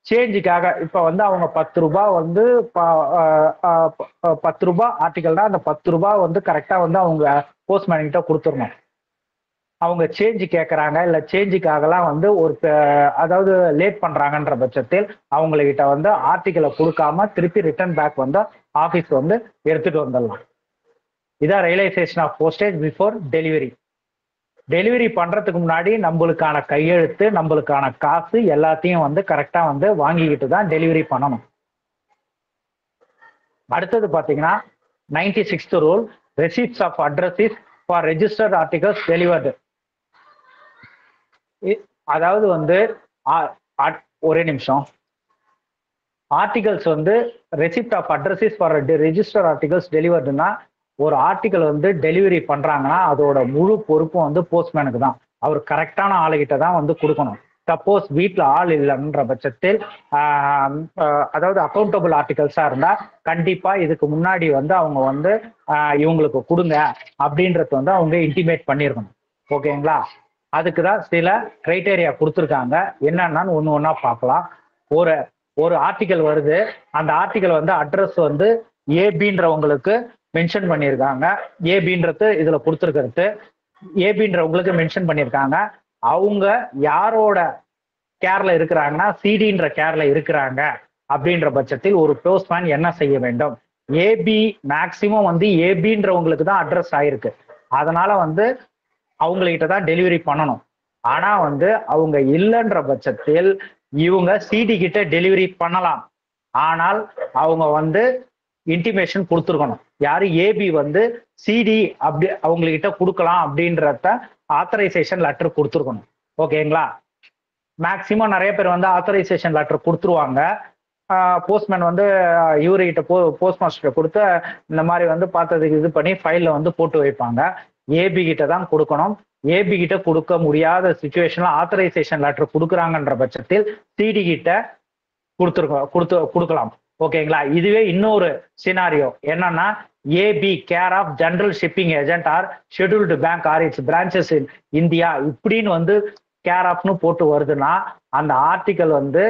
சேஞ்சுக்காக இப்ப வந்து அவங்க 10 ரூபாய் வந்து 10 ரூபாய் ஆர்டிக்கல்னா அந்த 10 ரூபாய் வந்து கரெக்டா வந்து அவங்க போஸ்ட்மேன் கிட்ட கொடுத்துடணும். அவங்க சேஞ்சு கேட்கறாங்க இல்ல சேஞ்சுக்காகலாம் வந்து அதாவது லேட் பண்றாங்கன்ற பட்சத்தில் அவங்ககிட்ட வந்து ஆர்டிக்கலை கொடுக்காம திருப்பி ரிட்டர்ன் பேக் வந்து ஆபீஸ் வந்து எடுத்துட்டு வந்துடலாம். இதான் realisation of postage before delivery. Delivery பண்றதுக்கு முன்னாடி நம்மளுக்கான கையெழுத்து, நம்மளுக்கான காசு எல்லாத்தையும் வந்து கரெக்டா வந்து வாங்கிக்கிட்டு தான் டெலிவரி பண்ணணும். அடுத்தது பாத்தீங்கன்னா 96th rule, receipts of addresses for registered articles delivered. அதாவது வந்து ஒரே நிமிஷம், ஆர்டிகல்ஸ் வந்து receipt of addresses for registered articles டெலிவர்டுனா ஒரு ஆர்டிகல் வந்து டெலிவரி பண்றாங்கன்னா அதோட முழு பொறுப்பும் வந்து போஸ்ட்மேனுக்கு தான். அவர் கரெக்டான ஆளுகிட்ட தான் வந்து கொடுக்கணும். சப்போஸ் வீட்டில் ஆள் இல்லைன்ற பட்சத்தில் அதாவது அக்கௌண்டபிள் ஆர்டிகல்ஸா இருந்தா கண்டிப்பா இதுக்கு முன்னாடி வந்து அவங்க வந்து இவங்களுக்கு கொடுங்க அப்படின்றது வந்து அவங்க இன்டிமேட் பண்ணிருக்கணும். ஓகேங்களா? அதுக்குதான் சில கிரைட்டேரியா கொடுத்துருக்காங்க. என்னன்னு ஒன்று ஒன்றா பார்க்கலாம். ஒரு ஆர்டிக்கல் வருது, அந்த ஆர்டிக்கல் வந்து அட்ரஸ் வந்து ஏபின்றவங்களுக்கு மென்ஷன் பண்ணியிருக்காங்க. ஏபின்றது இதுல கொடுத்துருக்கிறது ஏபின்றவங்களுக்கு மென்ஷன் பண்ணியிருக்காங்க. அவங்க யாரோட கேர்ல இருக்கிறாங்கன்னா சிடின்ற கேர்ல இருக்கிறாங்க. அப்படின்ற பட்சத்தில் ஒரு போஸ்ட்மேன் என்ன செய்ய வேண்டும்? ஏபி மேக்சிமம் வந்து ஏபின்றவங்களுக்கு தான் அட்ரஸ் ஆயிருக்கு, அதனால வந்து அவங்ககிட்ட தான் டெலிவரி பண்ணணும். ஆனா வந்து அவங்க இல்லைன்ற பட்சத்தில் இவங்க சிடி கிட்ட டெலிவரி பண்ணலாம். ஆனால் அவங்க வந்து இன்டிமேஷன் கொடுத்துருக்கணும். யாரு? ஏபி வந்து சிடி அப்படி அவங்ககிட்ட கொடுக்கலாம் அப்படின்றத ஆத்தரைசேஷன் லெட்டர் கொடுத்துருக்கணும். ஓகேங்களா? மேக்சிமம் நிறைய பேர் வந்து ஆத்தரைசேஷன் லெட்டர் கொடுத்துருவாங்க. போஸ்ட்மேன் வந்து இவர்கிட்ட போஸ்ட் மாஸ்டர் கொடுத்து இந்த மாதிரி வந்து பார்த்ததுக்கு இது பண்ணி ஃபைல்ல வந்து போட்டு வைப்பாங்க. ஏபி கிட்ட தான் கொடுக்கணும். ஏபி கிட்ட கொடுக்க முடியாத சுச்சுவேஷன்ல ஆத்தரைசேஷன் லெட்டர் கொடுக்குறாங்கன்ற பட்சத்தில் சிடி கிட்ட கொடுக்கலாம். ஓகேங்களா? இதுவே இன்னொரு சினாரியோ என்னன்னா, AB care of general shipping agent or scheduled bank or its branches in India இப்படின்னு வந்து கேர் ஆஃப்னு போட்டு வருதுன்னா அந்த ஆர்டிக்கல் வந்து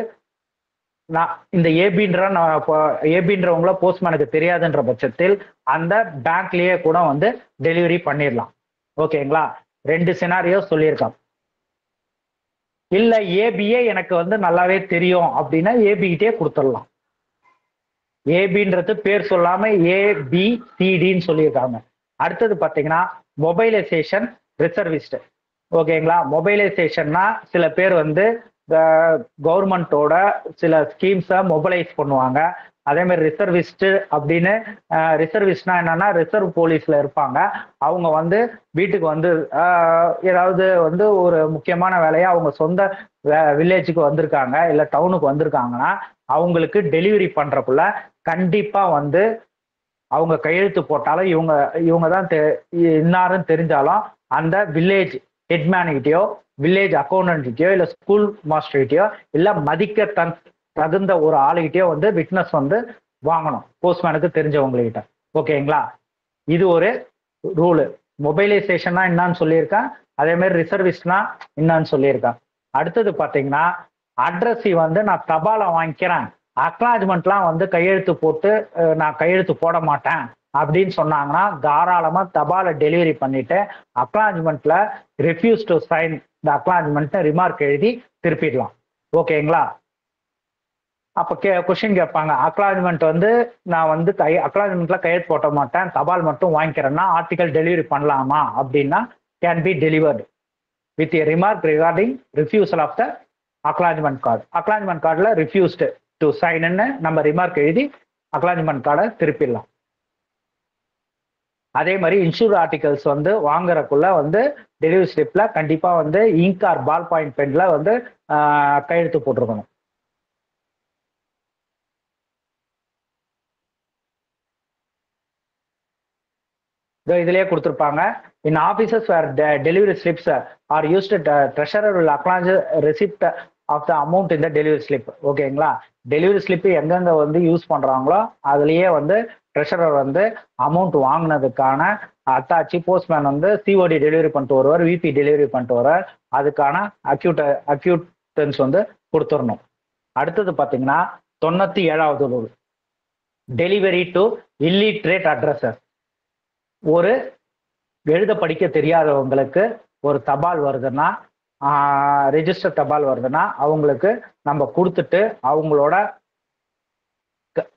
நான் இந்த ஏபின்றவங்கள போஸ்ட்மேனுக்கு தெரியாதுன்ற பட்சத்தில் அந்த பேங்க்லயே கூட வந்து டெலிவரி பண்ணிடலாம். ஓகேங்களா? 2 சினாரியோ சொல்லியிருக்கான். இல்ல ஏபியே எனக்கு வந்து நல்லாவே தெரியும் அப்படின்னா ஏபி கிட்டே கொடுத்துடலாம். ஏபின்றது பேர் சொல்லாம ஏபிசிடின்னு சொல்லியிருக்காங்க. அடுத்தது பாத்தீங்கன்னா மொபைலைசேஷன் ரிசர்விஸ்ட். ஓகேங்களா? மொபைலைசேஷன்னா சில பேர் வந்து கவர்மெண்டோட சில ஸ்கீம்ஸை மொபைலைஸ் பண்ணுவாங்க. அதே மாதிரி ரிசர்விஸ்ட் அப்படின்னு, ரிசர்விஸ்ட்னா என்னன்னா ரிசர்வ் போலீஸ்ல இருப்பாங்க. அவங்க வந்து வீட்டுக்கு வந்து ஏதாவது வந்து ஒரு முக்கியமான வேலையா அவங்க சொந்த வில்லேஜுக்கு வந்திருக்காங்க இல்ல டவுனுக்கு வந்திருக்காங்கன்னா அவங்களுக்கு டெலிவரி பண்றக்குள்ள கண்டிப்பா வந்து அவங்க கையெழுத்து போட்டாலும் இவங்க தான் இன்னாருன்னு தெரிஞ்சாலும் அந்த வில்லேஜ் ஹெட்மேன்கிட்டயோ வில்லேஜ் அக்கௌண்டன்ட்கிட்டயோ இல்ல ஸ்கூல் மாஸ்டர்கிட்டயோ இல்ல மதிக்க தகுந்த ஒரு ஆளுகிட்டயோ வந்து விட்னஸ் வந்து வாங்கணும், போஸ்ட்மேனுக்கு தெரிஞ்சவங்ககிட்ட. ஓகேங்களா? இது ஒரு ரூலு. மொபைலைசேஷன்னா என்னன்னு சொல்லியிருக்கேன், அதே மாதிரி ரிசர்விஸ்னா என்னன்னு சொல்லியிருக்கேன். அடுத்தது பாத்தீங்கன்னா அட்ரஸ் வந்து நான் தபாலை வாங்கிக்கிறேன், அக்னாலஜ்மெண்ட்லாம் வந்து கையெழுத்து போட்டு நான் கையெழுத்து போட மாட்டேன் அப்படின்னு சொன்னாங்கன்னா தாராளமா தபாலை டெலிவரி பண்ணிட்டு அக்னாலஜ்மெண்ட்ல refuse to sign the acknowledgement remark எழுதி திருப்பிடலாம். ஓகேங்களா? அப்ப கொஸ்டின் கேட்பாங்க, அக்னாலஜ்மெண்ட் வந்து நான் வந்து அக்னாலஜ்மெண்ட்ல கையெழுத்து போட்ட மாட்டேன், தபால் மட்டும் வாங்கிக்கிறேன்னா ஆர்டிகல் டெலிவரி பண்ணலாமா அப்படின்னா can be delivered with a remark regarding refusal of the acknowledgement card. acknowledgement cardல refused to sign ன்னு நம்ம ரிமார்க் எழுதி அக்னாலஜ்மெண்ட் கார்டை திருப்பிடலாம். அதே மாதிரி இன்சூர் ஆர்டிகல்ஸ் வந்து வாங்குறதுக்குள்ள வந்து டெலிவரி ஸ்லிப்ல கண்டிப்பா வந்து இங்க் ஆர் பால் பாயிண்ட் பென்ல வந்து கையெழுத்து போட்டிருக்கணும். இதுலயே கொடுத்திருப்பாங்க. In offices where delivery slips are used, treasurer will acknowledge receipt of the amount in the delivery slip. ஓகேங்களா? டெலிவரி ஸ்லிப் எங்கெங்க வந்து யூஸ் பண்றாங்களோ அதுலயே வந்து ட்ரெஷரர் வந்து அமௌண்ட் வாங்கினதுக்கான அத்தாச்சி போஸ்ட்மேன் வந்து சிஓடி டெலிவரி பண்ணிட்டு வருவார், விபி டெலிவரி பண்ணிட்டு வருவார். அதுக்கான அக்யூட்டன்ஸ் வந்து கொடுத்துடணும். அடுத்தது பார்த்தீங்கன்னா 97வது rule, delivery to illiterate addresses. ஒரு எழுத படிக்க தெரியாதவங்களுக்கு ஒரு தபால் வருதுன்னா, ரெஜிஸ்டர் தபால் வருதுன்னா அவங்களுக்கு நம்ம கொடுத்துட்டு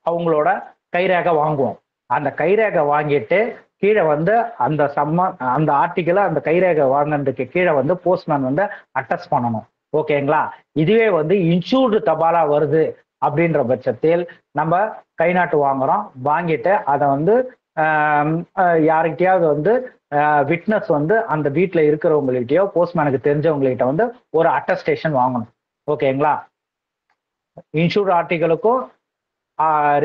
அவங்களோட கைரேகை வாங்குவோம். அந்த கைரேகை வாங்கிட்டு கீழே வந்து அந்த ஆர்டிக்கலை அந்த கைரேகை வாங்கினதுக்கு கீழே வந்து போஸ்ட்மேன் வந்து அட்டஸ்ட் பண்ணணும். ஓகேங்களா? இதுவே வந்து இன்சூர்டு தபாலா வருது அப்படின்ற பட்சத்தில் நம்ம கை நாட்டு வாங்குறோம், வாங்கிட்டு அதை வந்து யாருக்கிட்டையாவது வந்து விட்னஸ் வந்து அந்த வீட்டில் இருக்கிறவங்ககிட்டயோ போஸ்ட்மேனுக்கு தெரிஞ்சவங்ககிட்ட வந்து ஒரு அட்டஸ்டேஷன் வாங்கணும். ஓகேங்களா? இன்சூர்டு ஆர்டிகளுக்கும்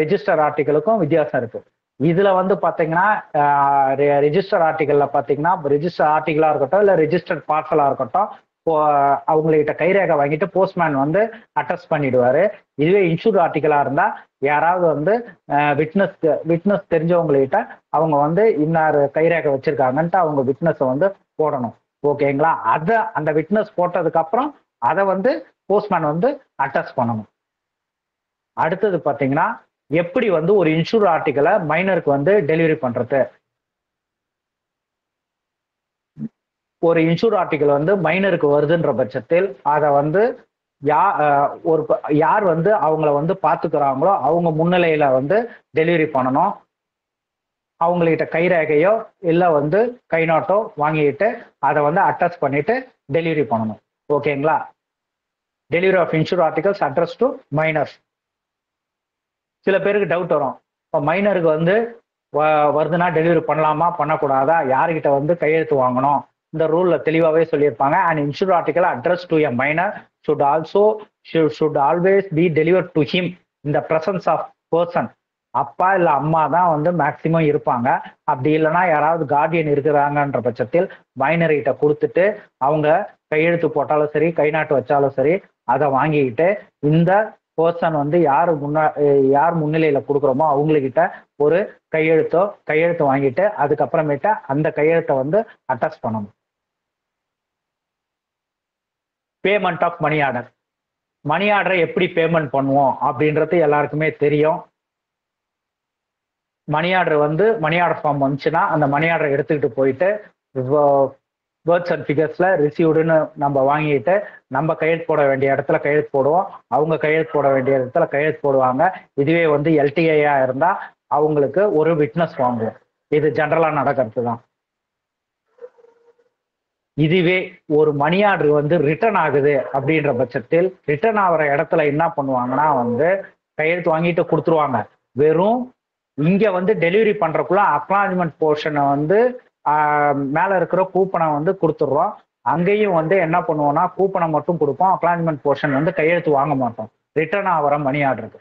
ரெஜிஸ்டர் ஆர்டிகளுக்கும் வித்தியாசம் இருக்கு. இதுல வந்து பாத்தீங்கன்னா ரெஜிஸ்டர் ஆர்டிகல்ல பாத்தீங்கன்னா ரெஜிஸ்டர் ஆர்டிகலா இருக்கட்டும் இல்ல ரெஜிஸ்டர்ட் பார்சலா இருக்கட்டும், அவங்ககிட்ட கைரேகை வாங்கிட்டு போஸ்ட்மேன் வந்து அட்டஸ்ட் பண்ணிடுவாரு. இதுவே இன்சூர்ட் ஆர்டிகலா இருந்தா யாராவது வந்து விட்னஸ் தெரிஞ்சவங்ககிட்ட அவங்க வந்து இன்னார் கைரேகை வச்சிருக்காங்கன்ட்டு அவங்க விட்னஸை வந்து போடணும். ஓகேங்களா? அந்த விட்னஸ் போட்டதுக்கு அப்புறம் அதை வந்து போஸ்ட்மேன் வந்து அட்டஸ்ட் பண்ணணும். அடுத்தது பாத்தீங்கன்னா எப்படி வந்து ஒரு இன்சூர் ஆர்டிகலை மைனருக்கு வந்து டெலிவரி பண்றது. ஒரு இன்சூர் ஆர்டிகல் வந்து மைனருக்கு வருதுன்ற பட்சத்தில் அதை வந்து யார் வந்து அவங்கள வந்து பாத்துக்கிறாங்களோ அவங்க முன்னிலையில வந்து டெலிவரி பண்ணணும். அவங்ககிட்ட கைரேகையோ இல்லை வந்து கை நோட்டோ வாங்கிட்டு அதை வந்து அட்டஸ்ட் பண்ணிட்டு டெலிவரி பண்ணணும். ஓகேங்களா? Delivery of insure articles address to minors. சில பேருக்கு டவுட் வரும், இப்போ மைனருக்கு வந்து வருதுன்னா டெலிவரி பண்ணலாமா பண்ணக்கூடாதா, யாருக்கிட்ட வந்து கையெழுத்து வாங்கணும், இந்த ரூல்ல தெளிவாகவே சொல்லியிருப்பாங்க. And insure article address to a minor should always be delivered to him in the presence of person. அப்பா இல்ல அம்மா தான் வந்து மேக்சிமம் இருப்பாங்க. அப்படி இல்லைன்னா யாராவது கார்டியன் இருக்கிறாங்கன்ற பட்சத்தில் மைனர்கிட்ட கொடுத்துட்டு அவங்க கையெழுத்து போட்டாலும் சரி கை நாட்டு வச்சாலும் சரி அதை வாங்கிக்கிட்டு இந்த பர்சன் வந்து யார் முன்னிலையில கொடுக்குறோமோ அவங்ககிட்ட ஒரு கையெழுத்து வாங்கிட்டு அதுக்கப்புறமேட்ட அந்த கையெழுத்தை வந்து அட்டஸ்ட் பண்ணணும். Payment of money order. Money ஆர்டரை எப்படி பேமெண்ட் பண்ணுவோம் அப்படின்றது எல்லாருக்குமே தெரியும். மணி ஆர்டர் ஃபார்ம் வந்துச்சுன்னா அந்த மணி ஆர்டரை எடுத்துக்கிட்டு போயிட்டு வேர்ட்ஸ் அண்ட் ஃபிகர்ஸ்ல ரிசீவ்டுன்னு நம்ம வாங்கிட்டு நம்ம கையெழுத்து போட வேண்டிய இடத்துல கையெழுத்து போடுவோம், அவங்க கையெழுத்து போட வேண்டிய இடத்துல கையெழுத்து போடுவாங்க. இதுவே வந்து எல்டிஐயா இருந்தா அவங்களுக்கு ஒரு விட்னஸ் வாங்குவோம். இது ஜெனரலா நடக்கிறது தான். இதுவே ஒரு மணி ஆர்டர் வந்து ரிட்டர்ன் ஆகுது அப்படின்ற பட்சத்தில் ரிட்டர்ன் ஆகிற இடத்துல என்ன பண்ணுவாங்கன்னா வந்து கையெழுத்து வாங்கிட்டு கொடுத்துருவாங்க. வெறும் இங்க வந்து டெலிவரி பண்றதுக்குள்ள அக்னாலஜ்மெண்ட் போர்ஷனை வந்து மேல இருக்கிற கூப்பனை வந்து கொடுத்துடுறோம். அங்கேயும் வந்து என்ன பண்ணுவோம்னா கூப்பனை மட்டும் கொடுப்போம், அக்னாலஜ்மெண்ட் போர்ஷன் வந்து கையெழுத்து வாங்க மாட்டோம் ரிட்டர்ன் ஆகிற மணி ஆர்டருக்கு.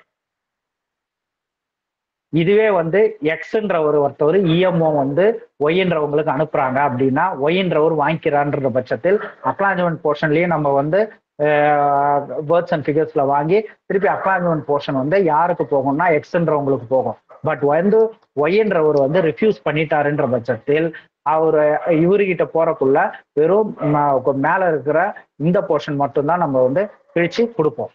இதுவே வந்து எக்ஸ்ன்ற ஒருத்தவர் இஎம்ஓ வந்து ஒய்ன்றவங்களுக்கு அனுப்புறாங்க அப்படின்னா ஒய்ன்றவர் வாங்கிக்கிறான்ற பட்சத்தில் அக்னாலஜ்மெண்ட் போர்ஷன்லயே நம்ம வந்து வேர்ட்ஸ் அண்ட் ஃபிகர்ஸ்ல வாங்கி திருப்பி அக்னாலஜ்மெண்ட் போர்ஷன் வந்து யாருக்கு போகும்னா எக்ஸ்ன்றவங்களுக்கு போகும். பட் வந்து ஒய்ன்றவர் வந்து ரிஃப்யூஸ் பண்ணிட்டாருன்ற பட்சத்தில் இவர்கிட்ட போறக்குள்ள வெறும் மேல இருக்கிற இந்த போர்ஷன் மட்டும்தான் நம்ம வந்து பிரிச்சு கொடுப்போம்.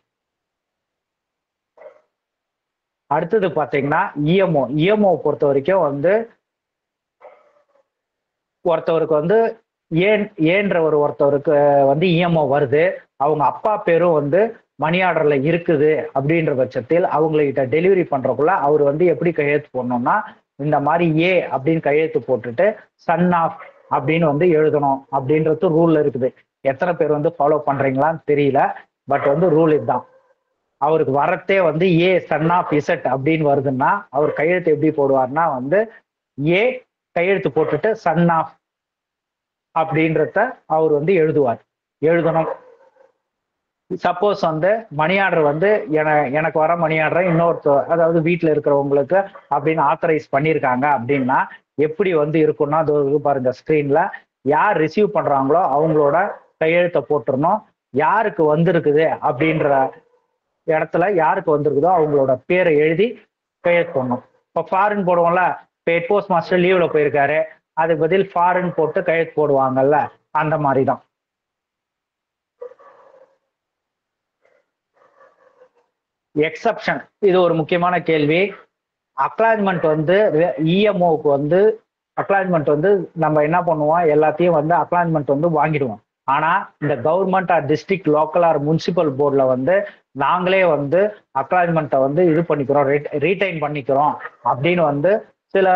அடுத்தது பாத்தீங்கன்னா இஎம்ஓ பொறுத்த வரைக்கும் வந்து ஒருத்தவருக்கு வந்து ஒருத்தவருக்கு வந்து இஎம்ஓ வருது, அவங்க அப்பா பேரும் வந்து மணி ஆர்டர்ல இருக்குது அப்படின்ற பட்சத்தில் அவங்ககிட்ட டெலிவரி பண்றதுக்குள்ள அவர் வந்து எப்படி கையெழுத்து போடணும்னா இந்த மாதிரி அப்படின்னு கையெழுத்து போட்டுட்டு சன் ஆஃப் அப்படின்னு வந்து எழுதணும் அப்படின்றது ரூல்ல இருக்குது. எத்தனை பேர் வந்து ஃபாலோ பண்றீங்களான்னு தெரியல, பட் வந்து ரூல் இதுதான். அவருக்கு வரத்தே வந்து சன் ஆஃப் இசட் அப்படின்னு வருதுன்னா அவர் கையெழுத்து எப்படி போடுவார்னா வந்து கையெழுத்து போட்டுட்டு சன் ஆஃப் அப்படின்றத அவர் வந்து எழுதணும். சப்போஸ் வந்து மணி ஆர்டர் வந்து எனக்கு வர மணி ஆர்டரை அதாவது வீட்டில் இருக்கிறவங்களுக்கு அப்படின்னு ஆத்தரைஸ் பண்ணியிருக்காங்க அப்படின்னா எப்படி வந்து இருக்குன்னா அது பாருங்க ஸ்கிரீன்ல யார் ரிசீவ் பண்றாங்களோ அவங்களோட கையெழுத்தை போட்டுருணும். யாருக்கு வந்திருக்குது அப்படின்ற இடத்துல யாருக்கு வந்திருக்குதோ அவங்களோட பேரை எழுதி கையெழுத்து பண்ணணும். இப்போ ஃபாரின் போடுவோம்ல, இப்போ ஹெட் போஸ்ட் மாஸ்டர் லீவ்ல போயிருக்காரு, அதுக்கு பதில் ஃபாரின் போட்டு கையெழுத்து போடுவாங்கல்ல, அந்த மாதிரி தான். எக்ஸப்ஷன், இது ஒரு முக்கியமான கேள்வி. அக்னாலஜ்மெண்ட் வந்து இஎம்ஓக்கு வந்து அக்னாலஜ்மெண்ட் வந்து நம்ம என்ன பண்ணுவோம், எல்லாத்தையும் வந்து அக்னாலஜ்மெண்ட் வந்து வாங்கிடுவோம். ஆனா இந்த government or district local or municipal போர்டில் வந்து நாங்களே வந்து அக்னாலஜ்மெண்ட்டை வந்து இது பண்ணிக்கிறோம், ரீடைன் பண்ணிக்கிறோம் அப்படின்னு வந்து சில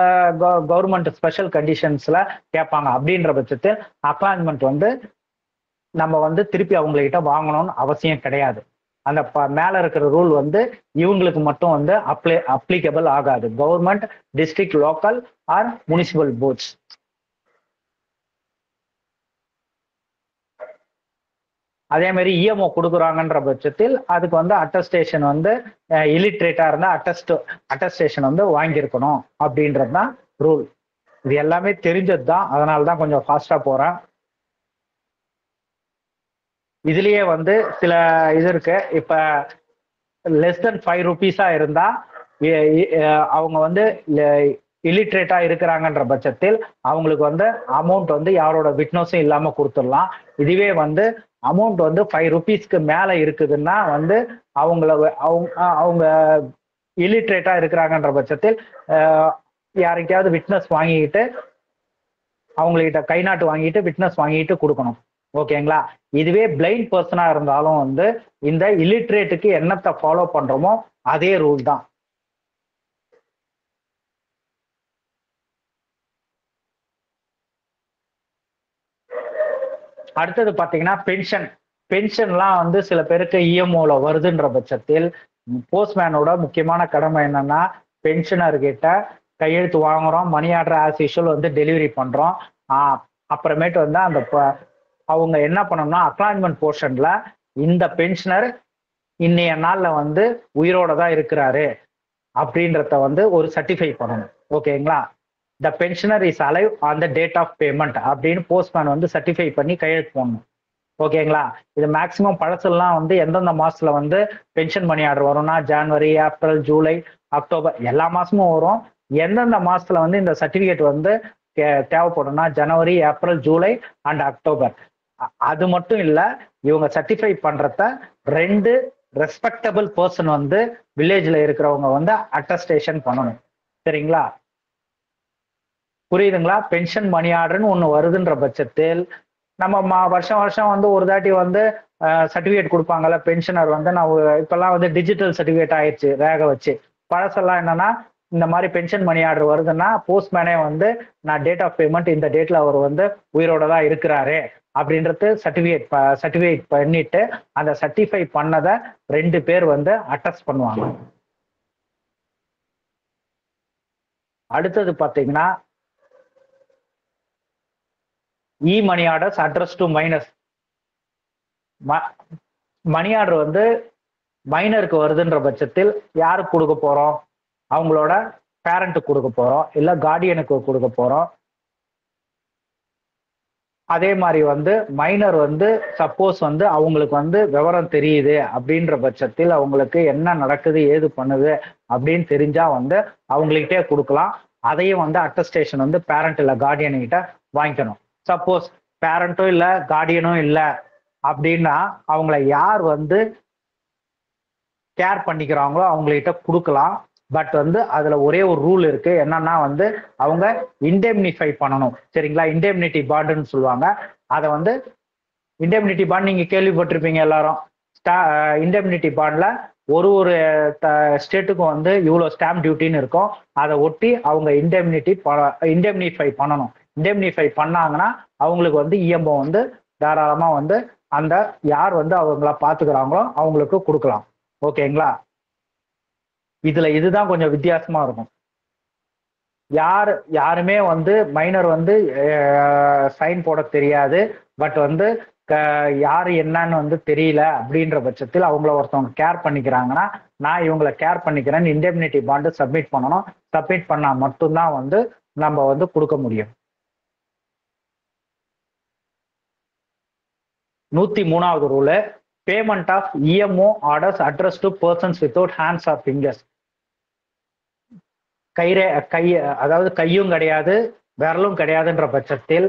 கவர்மெண்ட் ஸ்பெஷல் கண்டிஷன்ஸ்ல கேட்பாங்க. அப்படின்ற பட்சத்தில் அக்னாலஜ்மெண்ட் வந்து நம்ம வந்து திருப்பி அவங்ககிட்ட வாங்கணும்னு அவசியம் கிடையாது. அந்த மேல இருக்கிற ரூல் வந்து இவங்களுக்கு மட்டும் வந்து அப்ளிகபிள் ஆகாது. Government, district, local or municipal boards. அதே மாதிரி இஎம்ஓ கொடுக்குறாங்கன்ற பட்சத்தில் அதுக்கு வந்து அட்டஸ்டேஷன் வந்து இல்லிட்ரேட்டா இருந்தா அட்டஸ்டேஷன் வந்து வாங்கியிருக்கணும் அப்படின்றது தான் ரூல். இது எல்லாமே தெரிஞ்சது தான், அதனால தான் கொஞ்சம் ஃபாஸ்டா போறேன். இதுலயே வந்து சில இது இருக்கு. இப்ப லெஸ் தென் 5 rupees இருந்தா அவங்க வந்து இல்லிட்ரேட்டா இருக்கிறாங்கன்ற பட்சத்தில் அவங்களுக்கு வந்து அமௌண்ட் வந்து யாரோட விட்னஸும் இல்லாம கொடுத்துடலாம். இதுவே வந்து அமௌண்ட் வந்து 5 rupeesக்கு மேல இருக்குதுன்னா வந்து அவங்க இல்லிட்ரேட்டா இருக்கிறாங்கன்ற பட்சத்தில் யாருக்கையாவது விட்னஸ் வாங்கிக்கிட்டு அவங்ககிட்ட கை நாட்டு வாங்கிட்டு விட்னஸ் வாங்கிட்டு கொடுக்கணும். ஓகேங்களா? இதுவே பிளைண்ட் பர்சனா இருந்தாலும் வந்து இந்த இல்லிட்ரேட்டுக்கு என்னத்தை ஃபாலோ பண்றோமோ அதே ரூல் தான். அடுத்தது பாத்தீங்கன்னா பென்ஷன்லாம் வந்து சில பேருக்கு இஎம்ஓல வருதுன்ற பட்சத்தில் போஸ்ட்மேனோட முக்கியமான கடமை என்னன்னா, பென்ஷனர்கிட்ட கையெழுத்து வாங்குறோம், மணி ஆர்டர் ஆஸ் யூஷுவல் வந்து டெலிவரி பண்றோம். அப்புறமேட்டு வந்து அந்த அவங்க என்ன பண்ணணும்னா அக்னாலஜ்மெண்ட் போர்ஷன்ல இந்த பென்ஷனர் இன்னைய நாள்ல வந்து உயிரோட தான் இருக்கிறாரு அப்படின்றத வந்து ஒரு சர்டிஃபை பண்ணணும். ஓகேங்களா? The pensioner is alive on the date of payment அப்படின்னு போஸ்ட்மேன் வந்து சர்டிஃபை பண்ணி கையெழுத்து போடணும். ஓகேங்களா? இது மேக்சிமம் பழசெல்லாம் வந்து எந்தெந்த மாசத்துல வந்து பென்ஷன் மணி ஆர்டர் வரும்னா ஜனவரி, ஏப்ரல், ஜூலை, அக்டோபர் எல்லா மாசமும் வரும். எந்தெந்த மாசத்துல வந்து இந்த சர்டிபிகேட் வந்து தேவைப்படும்னா ஜனவரி, ஏப்ரல், ஜூலை அண்ட் அக்டோபர். அது மட்டும் இல்ல, இவங்க சர்டிஃபை பண்றத 2 ரெஸ்பெக்டபிள் பர்சன் வந்து வில்லேஜ்ல இருக்கிறவங்க வந்து அட்டஸ்டேஷன் பண்ணணும். சரிங்களா? புரியுதுங்களா? பென்ஷன் மணி ஆர்டர்னு ஒண்ணு வருதுன்ற பட்சத்தில் நம்ம வருஷம் வருஷம் வந்து ஒரு தாட்டி வந்து சர்டிபிகேட் கொடுப்பாங்கல்ல பென்ஷனர் வந்து. நான் இப்பெல்லாம் வந்து டிஜிட்டல் சர்டிபிகேட் ஆயிடுச்சு ரேக வச்சு. பழசெல்லாம் என்னன்னா, இந்த மாதிரி பென்ஷன் மணி ஆர்டர் வருதுன்னா போஸ்ட்மேனே வந்து நான் டேட் ஆஃப் பேமெண்ட் இந்த டேட்ல அவர் வந்து உயிரோட தான் இருக்கிறாரு அப்படின்றது சர்டிஃபிகேட் பண்ணிட்டு அந்த சர்டிஃபை பண்ணதை 2 பேர் வந்து அட்டஸ்ட் பண்ணுவாங்க. அடுத்தது பாத்தீங்கன்னா E money orders address to minors. Money order வந்து மைனருக்கு வருதுன்ற பட்சத்தில் யாருக்கு கொடுக்க போறோம்? அவங்களோட பேரண்ட்டுக்கு கொடுக்க போறோம், இல்ல கார்டியனுக்கு கொடுக்க போறோம். அதே மாதிரி வந்து மைனர் வந்து சப்போஸ் வந்து அவங்களுக்கு வந்து விவரம் தெரியுது அப்படின்ற பட்சத்தில் அவங்களுக்கு என்ன நடக்குது ஏது பண்ணுது அப்படின்னு தெரிஞ்சா வந்து அவங்ககிட்டே கொடுக்கலாம். அதையும் வந்து அட்டஸ்டேஷன் வந்து பேரண்ட் இல்ல கார்டியன் கிட்ட வாங்கிக்கணும். சப்போஸ் பேரண்ட்டும் இல்ல கார்டியனும் இல்ல அப்படின்னா அவங்கள யார் வந்து கேர் பண்ணிக்கிறாங்களோ அவங்ககிட்ட கொடுக்கலாம். பட் வந்து அதுல ஒரே ஒரு ரூல் இருக்கு. என்னன்னா வந்து அவங்க இண்டெம்னிஃபை பண்ணணும். சரிங்களா? இண்டெம்னிட்டி பாண்டுன்னு சொல்லுவாங்க. அதை வந்து இண்டெம்னிட்டி பாண்ட் நீங்க கேள்விப்பட்டிருப்பீங்க எல்லாரும். இண்டெம்னிட்டி பாண்ட்ல ஒரு ஸ்டேட்டுக்கும் வந்து இவ்வளவு ஸ்டாம்ப் டியூட்டின்னு இருக்கும். அதை ஒட்டி அவங்க இண்டெம்னிஃபை பண்ணணும். இண்டெம்னிஃபை பண்ணாங்கன்னா அவங்களுக்கு வந்து இஎம்ஓ வந்து தாராளமா வந்து அந்த யார் வந்து அவங்கள பாத்துக்கிறாங்களோ அவங்களுக்கு கொடுக்கலாம். ஓகேங்களா? இதுதான் கொஞ்சம் வித்தியாசமா இருக்கும். யாருமே வந்து மைனர் வந்து சைன் போட தெரியாது, பட் வந்து யாரு என்னன்னு வந்து தெரியல அப்படின்ற பட்சத்தில் அவங்கள ஒருத்தவங்க கேர் பண்ணிக்கிறாங்கன்னா நான் இவங்களை கேர் பண்ணிக்கிறேன்னு இண்டெம்னிட்டி பாண்டு சப்மிட் பண்ணணும். சப்மிட் பண்ணா மட்டும்தான் வந்து நம்ம வந்து கொடுக்க முடியும். 103வது rule, payment of EMO orders address to persons without hands or fingers. அதாவது கையும் கிடையாது விரலும் கிடையாதுன்ற பட்சத்தில்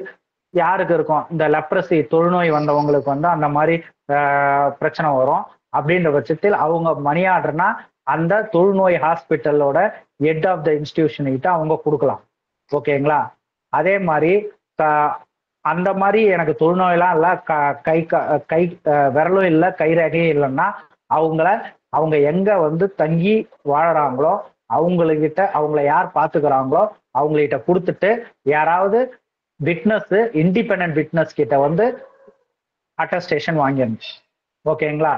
யாருக்கு இருக்கும்? இந்த லெப்ரசி தொழுநோய் வந்தவங்களுக்கு வந்து அந்த மாதிரி பிரச்சனை வரும். அப்படின்ற பட்சத்தில் அவங்க மணி ஆர்டர்னா அந்த தொழுநோய் ஹாஸ்பிட்டலோட ஹெட் ஆஃப் த இன்ஸ்டிடியூஷன் கிட்ட அவங்க கொடுக்கலாம். ஓகேங்களா? அதே மாதிரி அந்த மாதிரி எனக்கு தொழுநோயெல்லாம் இல்லை, கை விரலும் இல்லை, கை ரேகையும் இல்லைன்னா அவங்க எங்க வந்து தங்கி வாழறாங்களோ அவங்ககிட்ட, அவங்கள யார் பாத்துக்கிறாங்களோ அவங்ககிட்ட கொடுத்துட்டு யாராவது விட்னஸ், இண்டிபெண்டன்ட் விட்னஸ் கிட்ட வந்து அட்டஸ்டேஷன் வாங்கிடணும். ஓகேங்களா?